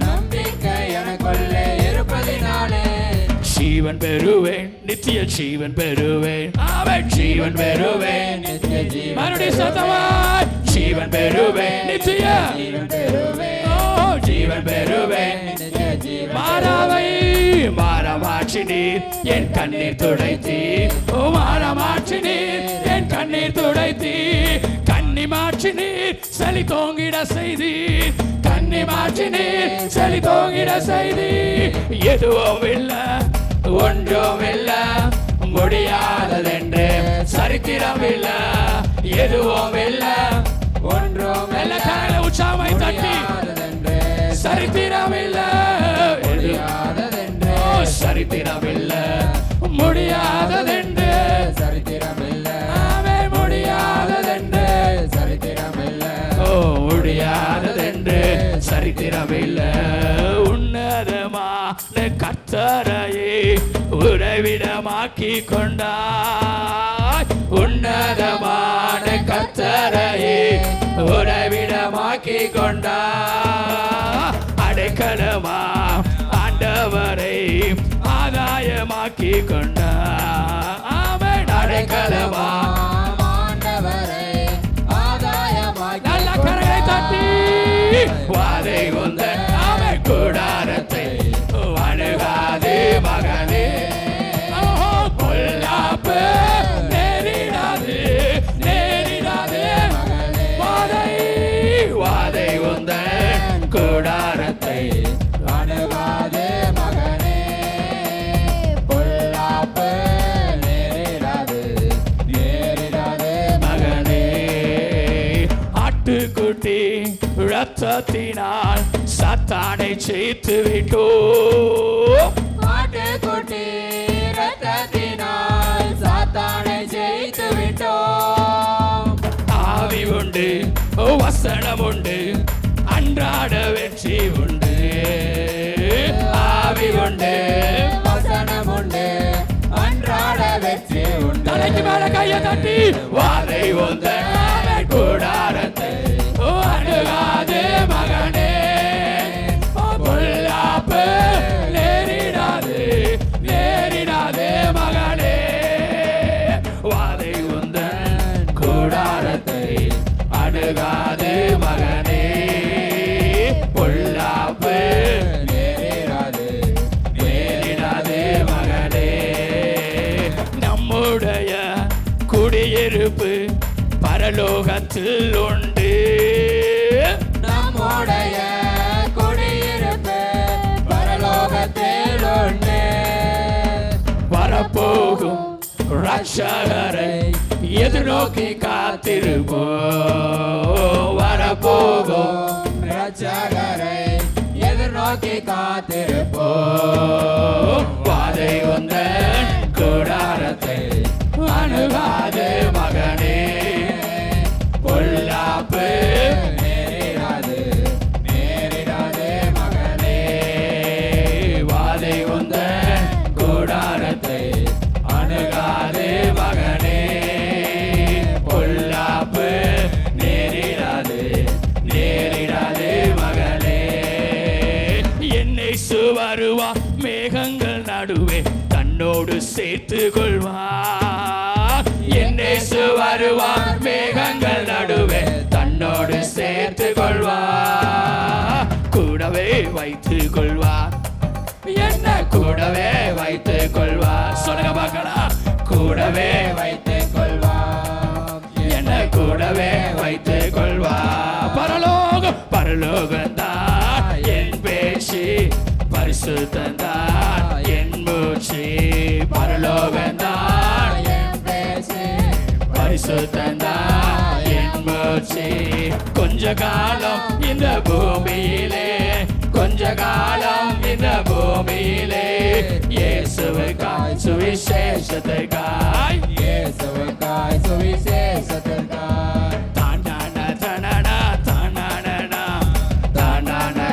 நம்பிக்கை எனக்குள்ளே இருப்பதினாலே, ஜீவன் பெறுவேன், நித்திய ஜீவன் பெறுவேன். ஆமென். ஜீவன் பெறுவேன், நித்திய ஜீவன் மறுபடியும் சத்தமாய், ஜீவன் பெறுவேன், நித்திய ஜீவன் பெறுவேன், ஓ ஜீவன் பெறுவேன். நித்திய ஜீவன் மாறாவை மாறமாற்றினீர் என் கண்ணீர் துடைத்தீர், ஓ மாறமாற்றினீர் என் கண்ணீர் துடைத்தீர். கண்ணி மாற்றினீர் சளி தோங்கிட செய்தீர், கண்ணி மாற்றினீர் சளி தோங்கிட செய்தீர். எதுவும் இல்ல ஒன்றும் இல்ல முடியாததென்று சரித்திரம் இல்ல, எதுவும் இல்ல ஒன்றும் நல்ல கரங்களை உற்சாகமாய் தட்டி, முடியாததென்று சரித்திரம் இல்ல முடியாததென்று சரித்திரம் இல்ல முடியாததென்று சரித்திரம் இல்ல ஆமென். முடியாததென்று சரித்திரம் இல்ல ஓ முடியாததென்று சரித்திரம் இல்ல. உன்னதமான கர்த்தரையே உறைவிடமாக்கி கொண்டாய், உன்னதமான கர்த்தரையே உறைவிடமாக்கி கொண்டாய். அடைக்கலமா ஆண்டவரை ஆதாயமாக்கி கொண்டாய். ஆமென். அடைக்கலமா ஆண்டவரை ஆதாயமாக்கி நல்ல கரங்களை தட்டி, வாதை உந்தன் ஆமென் கூடாரத்தை அணுகாதே மகனே, ஓஹோ பொல்லாப்பு நேரிடாது நேரிடாது. வாதை உந்தன் கூடாரத்தை அணுகாதே மகனே, பொல்லாப்பு நேரிடாது நேரிடாதே மகனே. ஆட்டுக்குட்டி ரத்தத்தினால் சாத்தானை ஜெயித்து விட்டோம், ஆட்டுக்குட்டி இரத்தத்தினால் சாத்தானை ஜெயித்து விட்டோம். ஆவி உண்டு வசனம் உண்டு அன்றாட வெற்றி உண்டு, ஆவி உண்டு வசனம் உண்டு அன்றாட வெற்றி உண்டு. தலைக்கு மேல கையை தட்டி, வாதை உந்தன் ஆமென் கூடாரத்தை அணுகாதே மகனே, பொல்லாப்பு நேரிடாது நேரிடாதே மகனே. வாதை உந்தன் கூடாரத்தை அணுகாதே மகனே, பொல்லாப்பு நேரிடாது நேரிடாதே மகனே. நம்முடைய குடியிருப்பு பரலோகத்தில் உண்டு, நம்முடைய குடியிருப்பு பரலோகத்தில் உண்டு. வரப்போகும் ரட்சகரை எதிர்நோக்கி காத்திருப்போ, வரப்போகும் இரட்சகரை எதிர்நோக்கி காத்திருப்போ. வாதை உந்தன் கூடாரத்தை அணுகாது மகனே, பொல்லாப்பு நேரிடாது நேரிடாது மகனே, வாதை உந்தன் கூடாரத்தை அணுகாது மகனே, பொல்லாப்பு நேரிடாது நேரிடாது மகனே. என்னை சுவருவா மேகங்கள் நடுவே தன்னோடு சேர்த்து கொள்வா, என்னை சுவருவா மேகங்கள் நடுவே தன்னோடு சேர்த்து கொள்வா, கூடவே வைத்து கொள்வா, என்ன கூடவே வைத்து கொள்வா. சொல்லுங்க பார்க்கலாம். கூடவே வைத்துக் கொள்வார், என்ன கூடவே வைத்துக் கொள்வார். பரலோகம் பரலோகந்தான் என் பேச்சு, பரிசுத்தந்தான் என் மூச்சு. பரலோகந்தான் என் பேச்சு, பரிசுத்தந்தான் என் மூச்சு. கொஞ்ச காலம் இந்த பூமியிலே, கொஞ்ச காலம் இந்த பூமியிலே, இயேசுவுக்காய் சுவிசேஷத்துக்காய், இயேசுவுக்காய் சுவிசேஷத்துக்காய். தானானா தானானா தானானா தானானா தானானா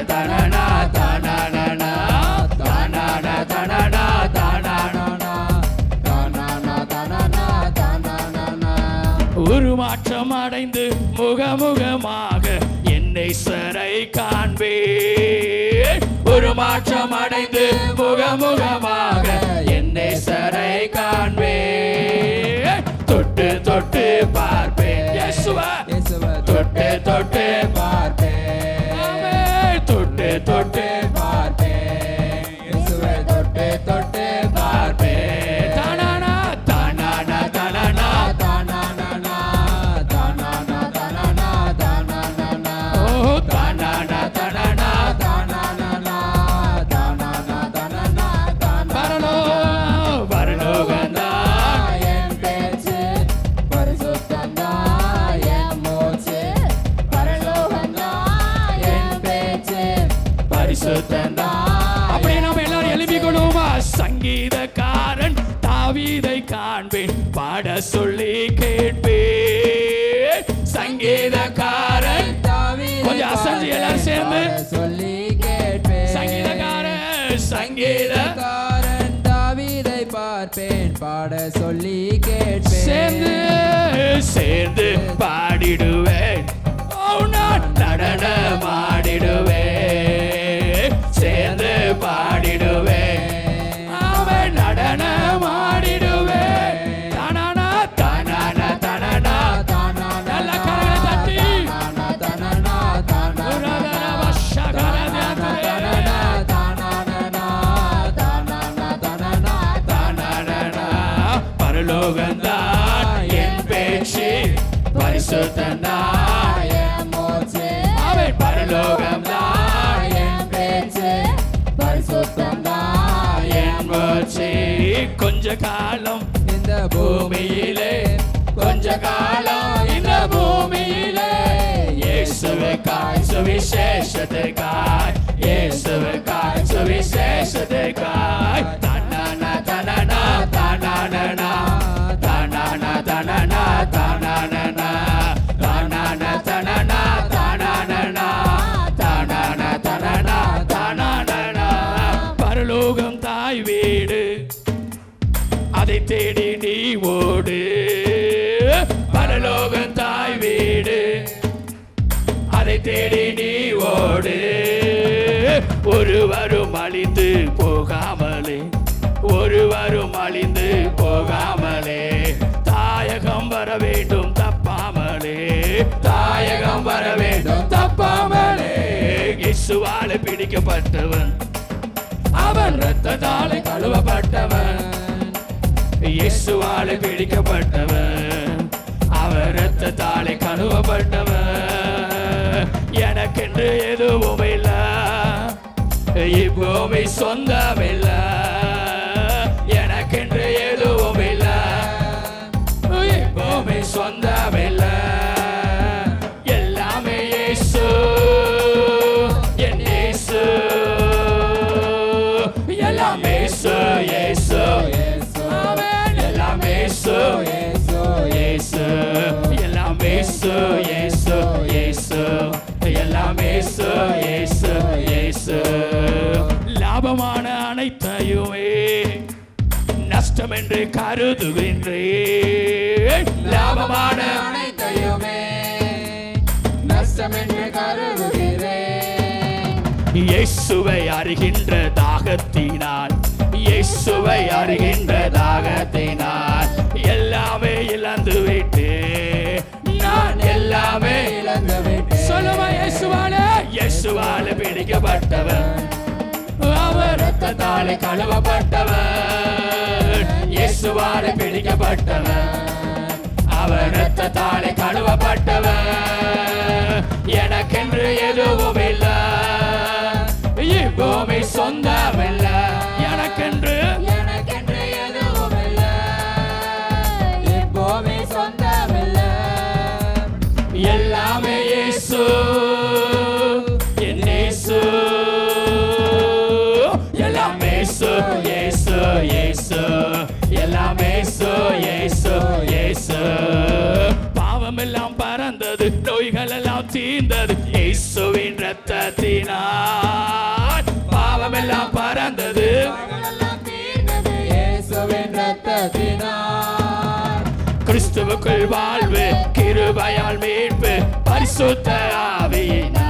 தானானா தானானா தானானா தானானா தானானா தானானா. உருமாற்றம் அடைந்து முகமுகமாக என்னை சரை காண்பே. உருமாற்றம் அடைந்து முகமுகமாக என்னை சரை காண்பே. தொட்டு தொட்டு பார்ப்பேன் இயேசுவை, தொட்டு தொட்டு பார்ப்பேன், தொட்டு தொட்டு பார்ப்பேன் இயேசுவை, தொட்டு தொட்டு பார்ப்பேன். தானானா தானானா தானானா தானானா தானானா தானானா தானானா ஓ தானானா தானானா தானானா தானானா தானானா தானானா. பரலோகந்தான் என் பேச்சு, பரிசுத்தந்தான் என் மூச்சு. பரலோகந்தான் என் பேச்சு, பரிசுத்தந்தான். அப்படியே நாம எல்லாரும் எழுப்பிக் கொள்வோமா? சங்கீதக்காரன் தாவீதை காண்பேன், பாட சொல்லி கேட்பேன். சங்கீதக்காரன் கொஞ்சம் அசைஞ்சு எல்லாரும் சேர்ந்து சொல்லி கேட்பேன். சங்கீதக்காரன் சங்கீதக்காரன் தாவீதை பார்ப்பேன், பாட சொல்லி கேட்பேன். சேர்ந்து சேர்ந்து பாடிடுவேன், நான் நடனமாடிடுவேன். சேர்ந்து பாடிடுவேன், அவன் நடனமாடிடுவேன். தானானா தானானா தானானா தானானா. நல்ல கரங்களை தட்டி தானானா தானானா தானானா. பரலோகந்தான் என் பேச்சு, பரிசுத்தந்தான் என் மூச்சு. அவன் பரலோகந்தான் என் பேச்சு, பரிசுத்தந்தான் என் மூச்சு. கொஞ்ச காலம் இந்த பூமியிலே, கொஞ்ச காலம் இந்த பூமியிலே, இயேசுவுக்காய் சுவிசேஷத்துக்காய், இயேசுவுக்காய் சுவிசேஷத்துக்காய். தானானா தானானா தானானா தானானா தானானா தானானா தானானா தானானா தானானா தானானா தானானா தானானா. பரலோகம் தாய் வீடு, அதை தேடி நீ ஓடு. பரலோகம் தாய் வீடு, அதை தேடி நீ ஓடு. ஒருவரும் அழிந்து போகாமலே, ஒருவரும் அழிந்து போகாமலே, தாயகம் வர வேண்டும் தப்பாமலே, தாயகம் வர வேண்டும் தப்பாமலே. இயேசுவால் பிடிக்கப்பட்டவன், அவன் இரத்தத்தாலே கழுவப்பட்டவன். இயேசுவால் பிடிக்கப்பட்டவன், அவர் இரத்தத்தாலே கழுவப்பட்டவன். எனக்கென்று எதுவும் இல்ல, இப்பூமி சொந்தமில்ல. எனக்கென்று எதுவும் இல்ல, இப்பூமி சொந்தமில்ல. எல்லாமே இயேசு, என் இயேசு. எல்லாம் இயேசு இயேசு எல்லாம் இயேசு இயேசு. எல்லாம் இயேசு இயேசு இயேசு. எல்லாம் இயேசு இயேசு இயேசு. லாபமான அனைத்தையுமே நஷ்டம் என்று கருதுகின்றேன். லாபமான அனைத்தையுமே நஷ்டம் என்று கருதுகிறேன். இயேசுவை அறிகின்ற தாகத்தினால், இயேசுவை அறிகின்ற தாகத்தினால் எல்லாமே இழந்து விட்டேன். நான் எல்லாமே இழந்து விட்டேன். சொல்லுவா இயேசுவால, இயேசுவால பிடிக்கப்பட்டவன், அவர் இரத்தத்தாலே கழுவப்பட்டவர், இயேசுவாலே பிடிக்கப்பட்டவர், அவர் இரத்தத்தாலே கழுவப்பட்டவர். எனக்கென்று எதுவும் இல்லை, இப்பூமி சொந்தமில்ல. எனக்கென்று எதுவும் இல்லை, இப்பூமி சொந்தமில்லை. எல்லாமே இயேசு, என் இயேசு, எல்லாமே இயேசு, இயேசு, இயேசு, எல்லாமே இயேசு, இயேசு, இயேசு. பாவமெல்லாம் பறந்தது, நோய்கள் எல்லாம் தீர்ந்தது இயேசுவின் இரத்தத்தினால். பாவமெல்லாம் பறந்தது, இயேசுவின் இரத்தத்தினால். கிறிஸ்துவுக்குள் வாழ்வு, கிருபையால் மீட்பு, பரிசுத்த ஆவியினால்.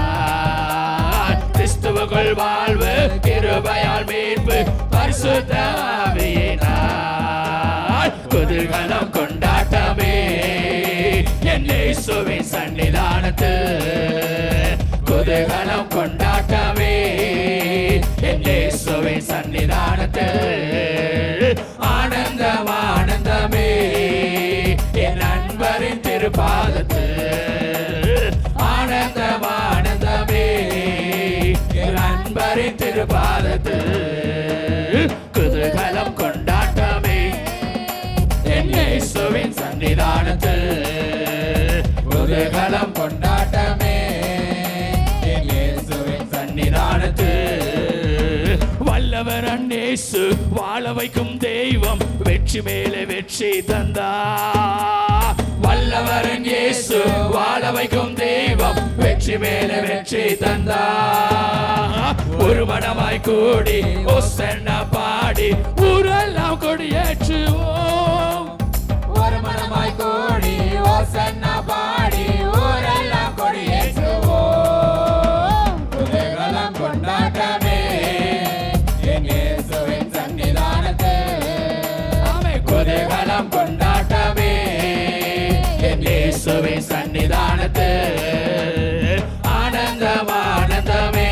கிறிஸ்துவுக்குள் வாழ்வு, கிருபையால் மீட்பு, பரிசுத்த ஆவியினால். குதூகலம் கொண்டாட்டமே என் இயேசுவின் சன்னிதானத்தில். குதூகலம் கொண்டாட்டமே என் இயேசுவின் சன்னிதானத்தில். ஆனந்தம் ஆனந்தமே என் நண்பரின் திருப்பாதத்தில். ஆனந்தம் ஆனந்தமே என் நண்பரின் திருப்பாதத்தில். குதூகலம் கொண்டாட்டமே என் இயேசுவின் சன்னிதானத்தில். குதூகலம் கொண்டாட்டமே என் இயேசுவின் சன்னிதானத்தில். வல்லவர் அன்னேசு, வாழ வைக்கும் தெய்வம், வெற்றி மேலே வெற்றி தந்தா. வல்லவரன் இயேசு, வாழ வைக்கும் தெய்வம், வெற்றி மேலே வெற்றி தந்தா. ஒரு மனமாய் கூடி ஓசன்னா பாடி ஊரெல்லாம் கொடியேற்றுவோம். ஒரு மனமாய் கூடி ஓசன்னா பாடி ஊரெல்லாம் கொடியேற்றுவோம். குதூகலம் கொண்டாட்டமே என் இயேசுவின் சன்னிதானத்தில். குதூகலம் கொண்டாட்டமே என் இயேசுவின் சன்னிதானத்தில். ஆனந்தம் ஆனந்தமே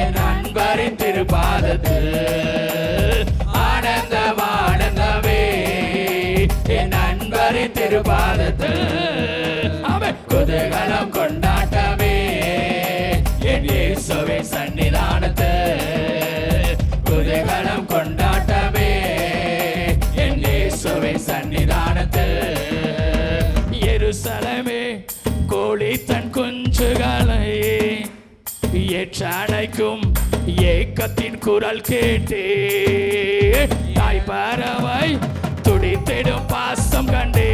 என் நண்பரின் திருப்பாதத்தில். ஆனந்தம் ஆனந்தமே என் நண்பரின் திருப்பாதத்தில். குதூகலம் கொண்டாட்டமே என் இயேசுவின் சன்னிதானத்தில். குதூகலம் கொண்டாட்டமே என் இயேசுவின் சன்னிதானத்தில். எருசலேமே கோழி தன் குஞ்சுகளை ஏற்றணைக்கும் ஏக்கத்தின் குரல் கேட்டே. தாய் பறவை துடித்திடும் பாசம் கண்டே.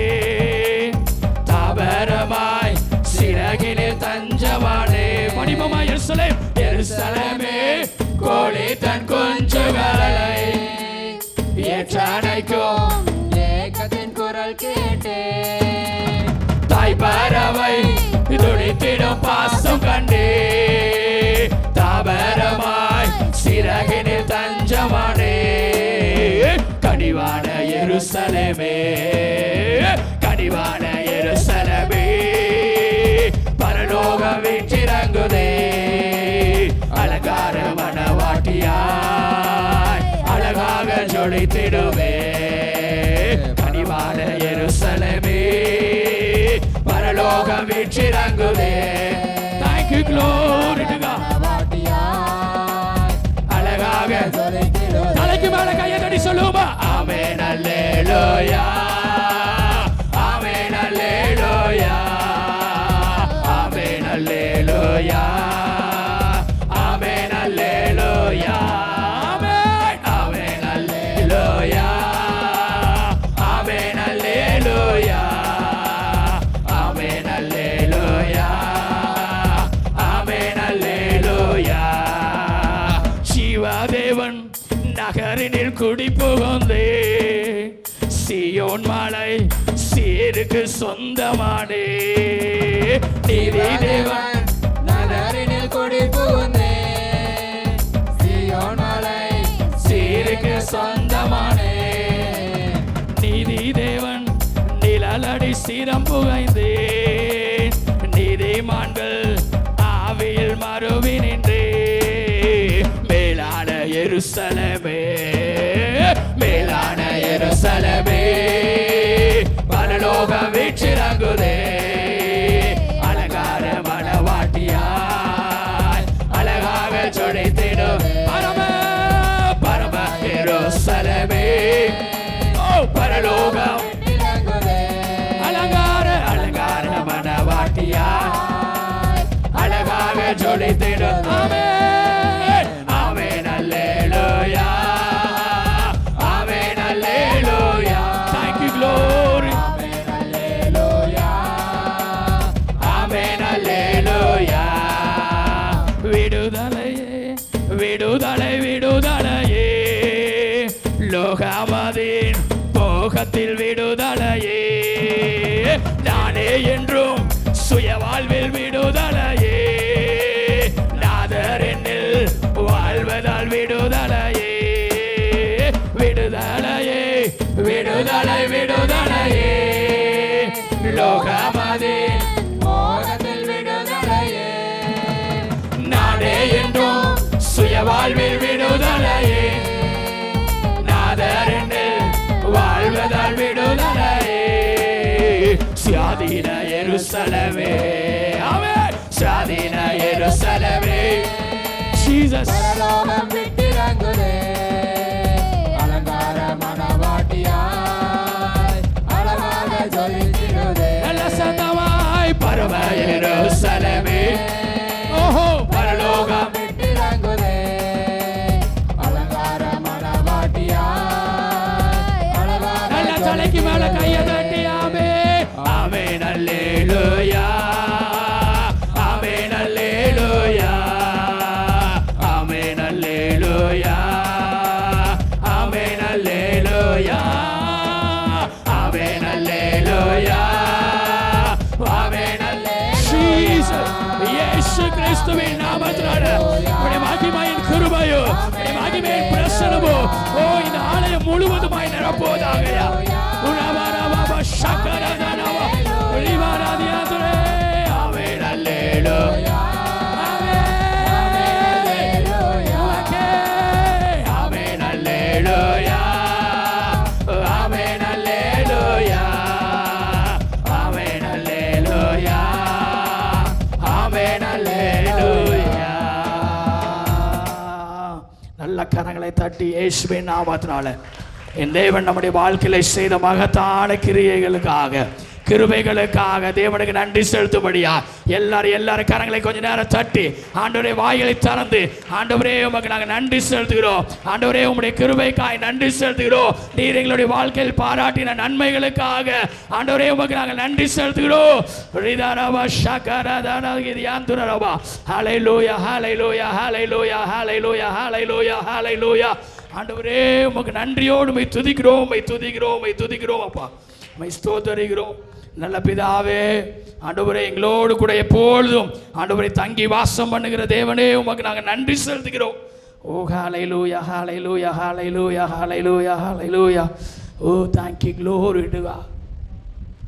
தாவரமாய் சிறகினில் தஞ்சமானே. மணிமமாய் எருசலேம், எருசலேமே கோழி தன் குஞ்சுகளை ஏற்றணைக்கும் ஏக்கத்தின் குரல் கேட்டே. தாய் பறவை துடித்திடும் பாசம் கண்டே. தாவரமாய் சிறகினில் தஞ்சமானே. கனிவான எருசலேமே, கனிவான எருசலேமே, பரலோக வீற்றிறங்குதே. அலங்கார மணவாட்டியாய் அழகாக ஜொலித்திடுவே. கனிவான எருசலேமே, பரலோக வீற்றிறங்குதே. Thank you, glory to God. அழகாக தலைக்கு மேல கையை தட்டி சொல்லுமா. ஆமென் அல்லேலூயா, ஆமென் அல்லேலூயா, ஆமென் அல்லேலூயா, ஆமென் அல்லேலூயா, ஆமென், ஆமென் அல்லேலூயா, ஆமென் அல்லேலூயா, ஆமென் அல்லேலூயா, ஆமென் அல்லேலூயா. சிவதேவன் நகரினில் குடி புகுந்தே. சீயோன் மலை சீருக்கு சொந்தமானே. நீதி தேவன் நகரினில் குடி புகுந்தே. சீயோன் மலை சீருக்கு சொந்தமானே. நீதி தேவன் நிழலடி சிரம் புகைந்தே. நீதிமான்கள் ஆவியில் மறுவி நின்றே. மேலான ஜொலித்திடும். ஆமென் ஆமென் அல்லேலூயா ஆமென் அல்லேலூயா. Thank you glory. ஆமென் அல்லேலூயா ஆமென் அல்லேலூயா. விடுதலையே விடுதலை விடுதலையே லோகமதின் போகத்தில் விடுதலையே. நானே என்றும் சுய வாழ்வில் விடுதலையே. நாதர் என்னில் வாழ்வதால் விடுதலையே. விடுதலையே விடுதலை விடுதலையே லோகமதின் மோகத்தில் விடுதலையே. நானே என்றும் சுய வாழ்வில் விடுதலையே. நாதர் என்னில் வாழ்வதால் விடுதலையே. சுயாதீன எருசலேமே ஆமென் சுயாதீன எருசலேமே. ஜீசஸ் பரலோகம் விட்டிறங்குதே அலங்கார மணவாட்டியாய் அழகாக ஜொலித்திடுதே. நல்ல சத்தமாய் பரம எருசலேமே. ஓஹோ பரலோகம் விட்டிறங்குதே அலங்கார மணவாட்டியாய் அழகாக நல்ல தலைக்கு மேல கையை தட்டி ஆமென் ஆமென் அல்லேலூயா ஆமென் அல்லேலூயா ஆமென் அல்லேலூயா ஆமென் அல்லேலூயா ஆமென் அல்லேலூயா ஆமென் அல்லேலூயா. இயேசு கிறிஸ்துவின் நாமத்தினால உம்முடைய மகிமையின் கிருபையோ உம்முடைய மகிமையின் பிரசன்னமோ ஓ இந்த ஆலயம் முழுவதுமாய் நிரப்புவதாகயா. உனவரவவ சக்கரதனவ உளிவரதியதுரே. ஆமென் அல்லேலூயா ஆமென் அல்லேலூயா ஆமென் அல்லேலூயா ஆமென் அல்லேலூயா ஆமென் அல்லேலூயா. நல்ல கரங்களை தட்டி இயேசுவின் நாமத்தினால என் தேவன் நம்முடைய வாழ்க்கையில செய்த மகத்தான கிரியைகளுக்காக கிருபைகளுக்காக தேவனுக்கு நன்றி செலுத்தும்படியா எல்லாரும் கரங்களை கொஞ்ச நேரம் தட்டி ஆண்டவரே வாய்களை திறந்து ஆண்டவரே உமக்கு நாங்கள் நன்றி செலுத்துகிறோம். ஆண்டவரே உம்முடைய கிருபைக்காய் நன்றி செலுத்துகிறோம். நீர் எங்களுடைய வாழ்க்கையில் பாராட்டின நன்மைகளுக்காக ஆண்டவரே உமக்கு நாங்கள் நன்றி செலுத்துகிறோம். ரிதரவ ஷகரதனகிரியாந்துரவா. ஹல்லேலூயா ஹல்லேலூயா ஹல்லேலூயா ஹல்லேலூயா ஹல்லேலூயா ஹல்லேலூயா. ஆண்டவரே உமக்கு நன்றியோடு உம்மை துதிக்கிறோம் உம்மை துதிக்கிறோம் உம்மை துதிக்கிறோம் அப்பா உம்மை ஸ்தோத்திரிக்கிறோம். நல்ல பிதாவே ஆண்டவரே எங்களோடு கூட எப்பொழுதும் ஆண்டவரே தங்கி வாசம் பண்ணுகிற தேவனே உமக்கு நாங்கள் நன்றி செலுத்துகிறோம். ஓ ஹல்லேலூயா ஹல்லேலூயா ஹல்லேலூயா ஹல்லேலூயா ஹல்லேலூயா. ஓ thank you glory to God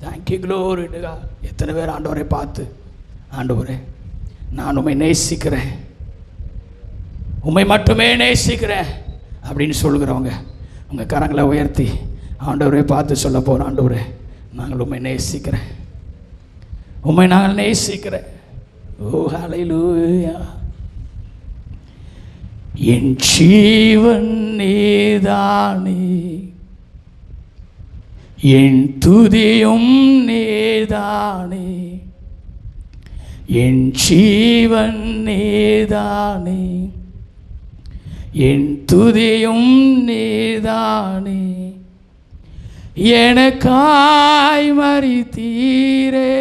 thank you glory to God. எத்தனை பேர் ஆண்டவரை பார்த்து ஆண்டவரே நான் உம்மை நேசிக்கிறேன் உம்மை மட்டுமே நேசிக்கிறேன் அப்படின்னு சொல்லுகிறவங்க உங்கள் கரங்களை உயர்த்தி ஆண்டவரை பார்த்து சொல்ல போகிறோம். ஆண்டவரே நாங்கள் உம்மை நேசிக்கிறேன் உம்மை நாங்கள் நேசிக்கிறேன். ஓ ஹல்லேலூயா. என் ஜீவன் நீதானே என் துதியும் நீதானே என் ஜீவன் நீதானே என் துதியும் நீதானே. எனக்காய் மரித்தீரே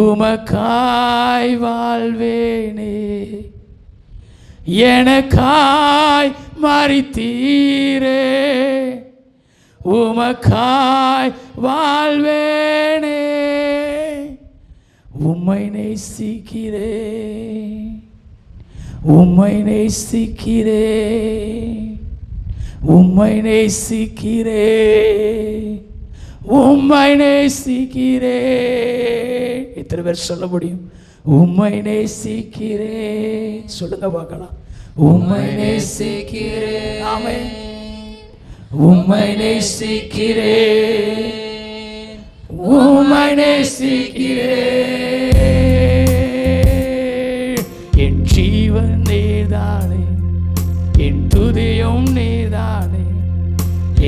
உமக்காய் வாழ்வேனே. எனக்காய் மரித்தீரே உமக்காய் வாழ்வேனே. உம்மை நேசிக்கிறேன் உம்மை நேசிக்கிறேன் உம்மை நேசிக்கிறேன் உம்மை நேசிக்கிறேன். எத்தனை பேர் சொல்ல முடியும்? உம்மை நேசிக்கிறேன் சொல்லுங்க பார்க்கலாம். உம்மை நேசிக்கிறேன் ஆமென். உம்மை நேசிக்கிறேன் உம்மை நேசிக்கிறேன். என் ஜீவன் நீதானே என் துதியும் நீதானே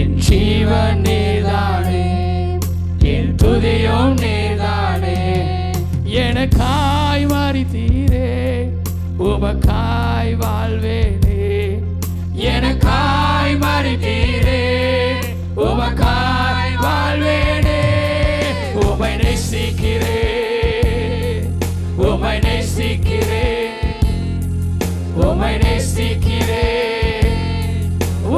என் ஜீவன் நீதானே என் துதியும் நீதானே. எனக்காய் மரித்தீரே உமக்காய் வாழ்வேனே, எனக்காய் மரித்தீரே, உமக்காய் வாழ்வேனே, உம்மை நேசிக்கிறேன், உம்மை நேசிக்கிறேன், உம்மை நேசிக்கிறேன்,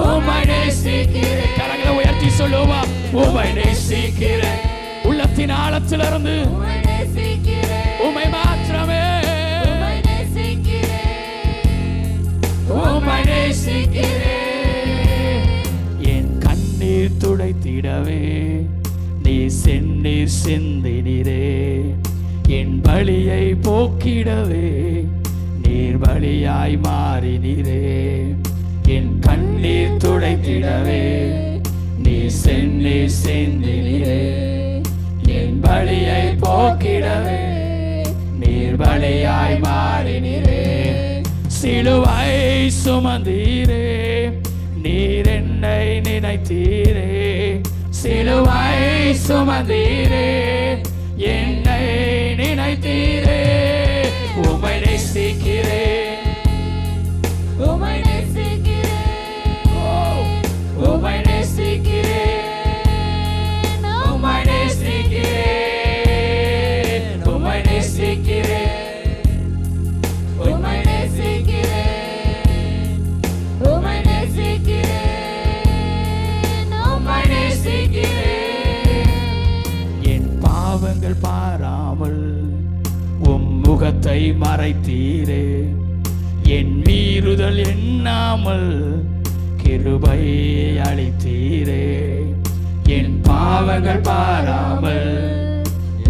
உம்மை நேசிக்கிறேன். கரங்களை உயர்த்தி சொல்லுவா, உம்மை நேசிக்கிறேன், உள்ளத்தின் ஆழத்திலிருந்து உம்மை மாத்திரமே, உம்மை நேசிக்கிறேன். என் கண்ணீர் துடைத்திடவே நீ செந்நீர் சிந்தினீரே, என் பலியை போக்கிடவே நீர் பலியாய் மாறினீரே, என் கண்ணீர் துடைத்திடவே நீ செந்நீர் சிந்தினீரே, என் பலியை போக்கிடவே நீர் பலியாய் மாறினீரே. சிலுவை சுமந்தீரே, நீர் என்னை நினைத்தீரே, சிலுவை சுமந்தீரே, என்னை நினைத்தீரே, உம்மை நேசிக்கிறேன், உம்மை நேசிக்கிறேன், உம்மை நேசிக்கிறேன், உம்மை நேசிக்கிறேன், உம்மை நேசிக்கிறேன், உம்மை நேசிக்கிறேன், உம்மை நேசிக்கிறேன், உம்மை நேசிக்கிறேன். என் பாவங்கள் பாராமல் உம் முகத்தை மறைத்தீரே, என் மீறுதல் எண்ணாமல் கிருபை அளித்தீரே, என் பாவங்கள் பாராமல்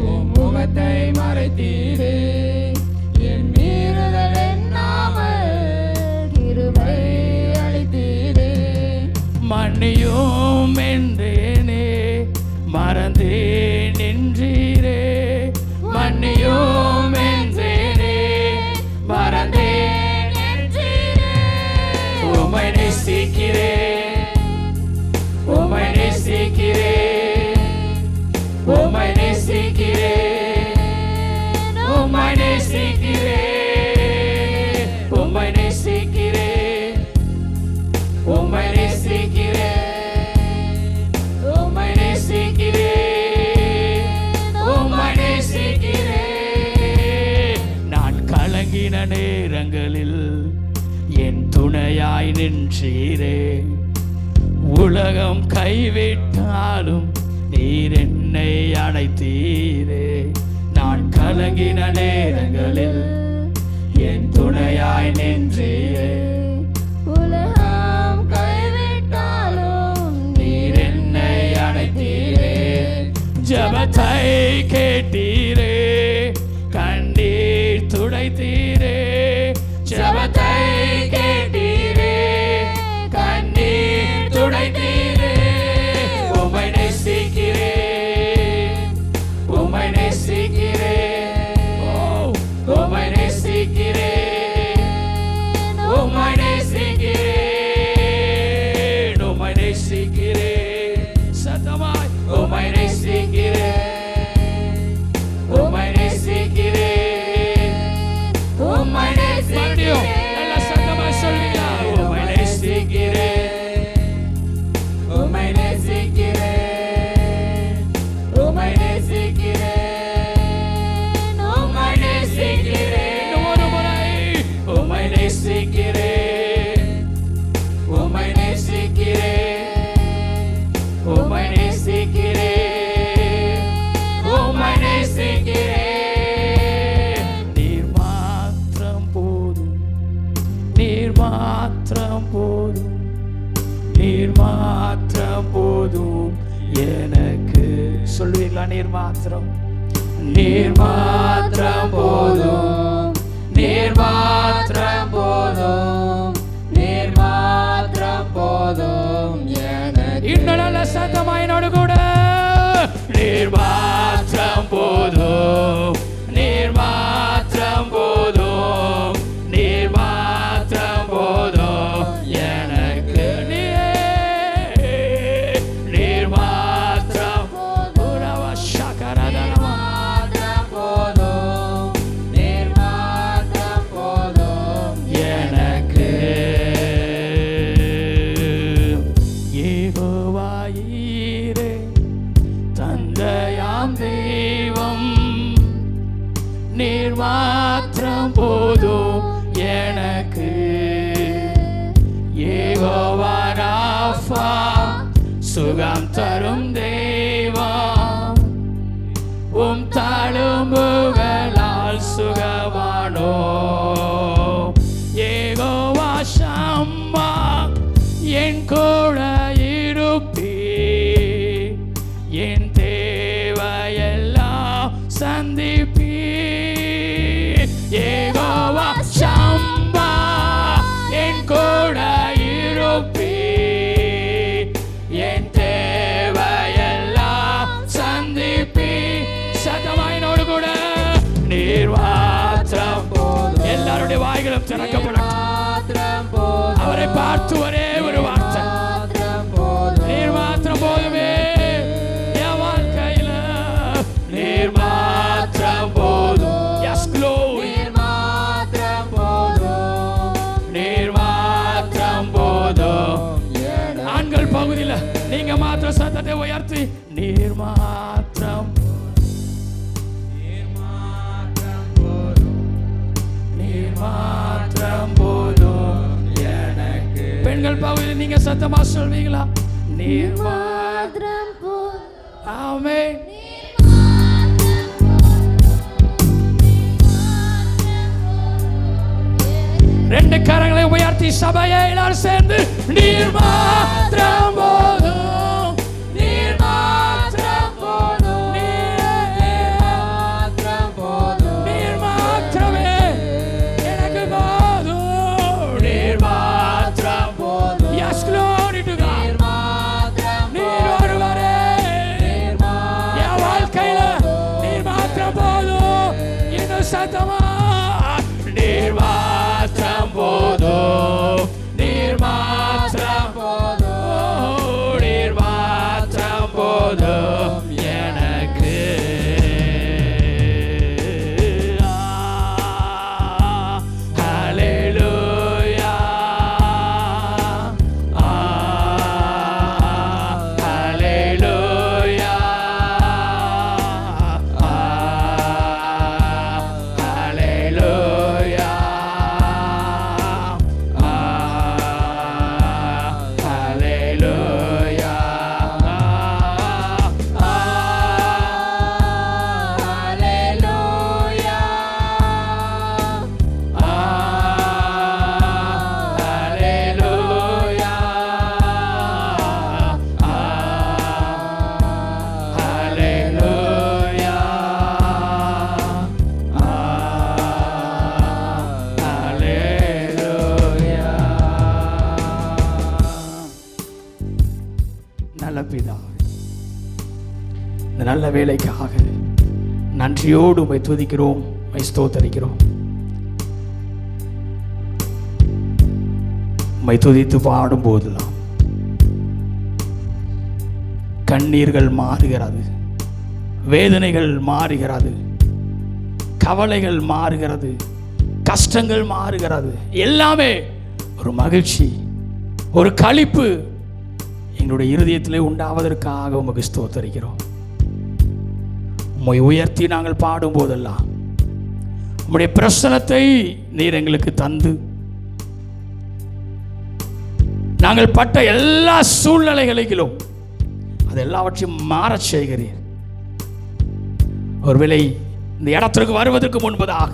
உம் முகத்தை மறைத்தீரே, என் மீறுதல் எண்ணாமல் கிருபை அளித்தீரே. மன்னியும் என்றேனே, மறந்தேன் என்றீரே, மன்னியும் என்றேனே, மறந்தேன் என்றீரே, உம்மை நேசிக்கிறேன், உம்மை நேசிக்கிறேன், உம்மை நேசிக்கிறேன், உம்மை நேசிக்கிறேன், உம்மை நேசிக்கிறேன், உம்மை நேசிக்கிறேன், உம்மை நேசிக்கிறேன், உம்மை நேசிக்கிறேன். நான் கலங்கின நேரங்களில் என் துணையாய் நின்றீரே, உலகம் கைவிட்டாலும் நீர் என்னை அழைத்தீரே, நான் கலங்கின நேரங்களில் என் துணையாய் நின்றீரே, உலகம் கைவிட்டாலும் நீர் என்னை அழைத்தீரே, ஜெபத்தை கேட்டீரே, கண்ணீர் துடைத்தீரே, ஜெபத்தை கேட்டீரே, கண்ணீர் துடைத்தீரே, உம்மை நேசிக்கிறேன், உம்மை நேசிக்கிறேன், உம்மை நேசிக்கிறேன், உம்மை நேசிக்கிறேன், உம்மை நேசிக்கிறேன், சத்தமாய் உம்மை நேசிக்கிறேன், உம்மை நேசிக்கிறேன், உம்மை நேசிக்கிறேன். நல்ல சத்தமாய் சொல்லுங்க, உம்மை நேசிக்கிறேன், உம்மை நேசிக்கிறேன், உம்மை நேசிக்கிறேன், உம்மை நேசிக்கிறேன். ஒரு முறை உம்மை நேசிக்கிறேன், உம்மை நேசிக்கிறேன், உம்மை நேசிக்கிறேன், உம்மை நேசிக்கிறேன். நீர் மாத்திரம் போதும், நீர் மாத்திரம் போதும், நீர் மாத்திரம் போதும் எனக்கு. சொல்லுவீங்களா? நீர் மாத்திரம், நீர் மாத்திரம் போதும், நீர் மாத்திரம் போதும், நீர் மாத்திரம் போதும் எனக்கு. இன்னும் நல்ல சத்தமா என்னோடு கூட, நீர் மாத்திரம் போதும், நீர் மாத்திரம் போதும், நீர் மாத்திரம் போதும் எனக்கு. நீர் மாத்திரம் போதும், நீர் மாத்திரம் போதும் எனக்கு. யெகோவா ராஃபா சுகம் தரும் தெய்வம், உம் தழும்புகளால் சுகமானோ. யெகோவா ஷம்மா என் கூட இருப்பீ, என் தேவையெல்லாம் சந்திப்பீ. யெகோவா ஷம்மா என் கூட இருப்பீ, என் தேவையெல்லாம் சந்திப்பீ. சத்தமாயினோடு கூட நீர் மாத்திரம் போதும். எல்லாருடைய வாய்களும் திறக்கப்படும். அவரை பார்த்து ஒரே ஒரு வார்த்தை, நீர் மாத்திரம் போதுமே என் வாழ்க்கையில. நீர் மாத்திரம் போதும். Yes, glory. நீர் மாத்திரம் போதும். ஆண்கள் பகுதியில் நீங்க மாத்திரம் சத்தத்தை உயர்த்தி நீர் மாத்திரம், நீர் மாத்திரம் போதும் எனக்கு. பெண்கள் பகுதியில் நீங்க சத்தமா சொல்வீங்களா? நீர் மாத்திரம் போதும். ஆமென். ரெண்டு கரங்களை உயர்த்தி சபையை எல்லாரும் சேர்ந்து நீர் மாத்திரம் போதும், நீர் மாத்திரம் போதும், நீர் மாத்திரம் போதும், நீர் மாத்திரமே எனக்கு போதும், நீர் மாத்திரம் போதும். Yes, glory to God. நீர் ஒருவரே என் வாழ்க்கையில நீர் மாத்திரம் போதும். இன்னும் சத்தமா நீர் மாத்திரம் போதும், நீர் மாத்திரம் போதும், நீர் மாத்திரம் போதும் எனக்கு. ஹல்லேலூயா, ஹல்லேலூயா, ஹல்லேலூயா, ஹல்லேலூயா, ஹல்லேலூயா, ஹல்லேலூயா, ஹல்லேலூயா, ஹல்லேலூயா. நல்ல பிதாவே, இந்த நல்ல வேலைக்காக நன்றியோடு உம்மை துதிக்கிறோம், உம்மை ஸ்தோத்தரிக்கிறோம். உம்மை துதித்து பாடும் போதெல்லாம் கண்ணீர்கள் மாறுகிறது, வேதனைகள் மாறுகிறது, கவலைகள் மாறுகிறது, கஷ்டங்கள் மாறுகிறது. எல்லாமே ஒரு மகிழ்ச்சி, ஒரு களிப்பு எங்களுடைய இருதயத்திலே உண்டாவதற்காக உமக்கு ஸ்தோத்தரிக்கிறோம். உம்மை உயர்த்தி நாங்கள் பாடும் போதெல்லாம் உம்முடைய பிரசனத்தை நீர் எங்களுக்கு தந்து நாங்கள் பட்ட எல்லா சூழ்நிலைகளிலும் அது எல்லாவற்றையும் மாறச் செய்கிறீர். ஒருவேளை இந்த இடத்திற்கு வருவதற்கு முன்பதாக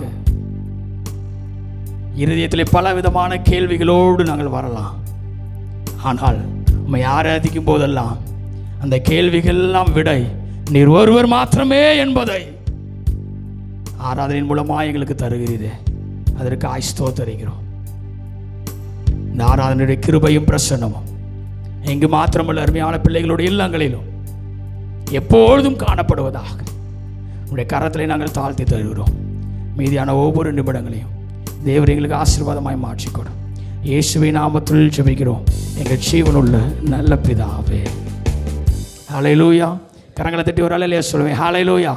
இருதயத்திலே பல விதமான கேள்விகளோடு நாங்கள் வரலாம். ஆனால் உம்மை ஆராதிக்கும் போதெல்லாம் அந்த கேள்விகள் எல்லாம் விடை நீர் ஒருவர் மாத்திரமே என்பதை ஆராதனையின் மூலமாக எங்களுக்கு தருகிறீரே, அதற்கு ஸ்தோத்திரிக்கிறோம். இந்த ஆராதனையுடைய கிருபையும் பிரசன்னமும் எங்கு மாத்திரமல்ல அருமையான பிள்ளைகளுடைய இல்லங்களிலும் எப்பொழுதும் காணப்படுவதாக உடைய கரத்திலே நாங்கள் தாழ்த்தி தருகிறோம். மீதியான ஒவ்வொரு நிமிடங்களையும் தேவர் எங்களுக்கு ஆசீர்வாதமாய் மாற்றிக்கொடும். இயேசுவின் நாமத்தில் ஜெபிக்கிறோம் எங்கள் ஜீவனுள்ள நல்ல பிதாவே. ஹல்லேலூயா. கரங்களை தட்டி ஒரு ஹல்லேலூயா சொல்லுவேன். ஹல்லேலூயா.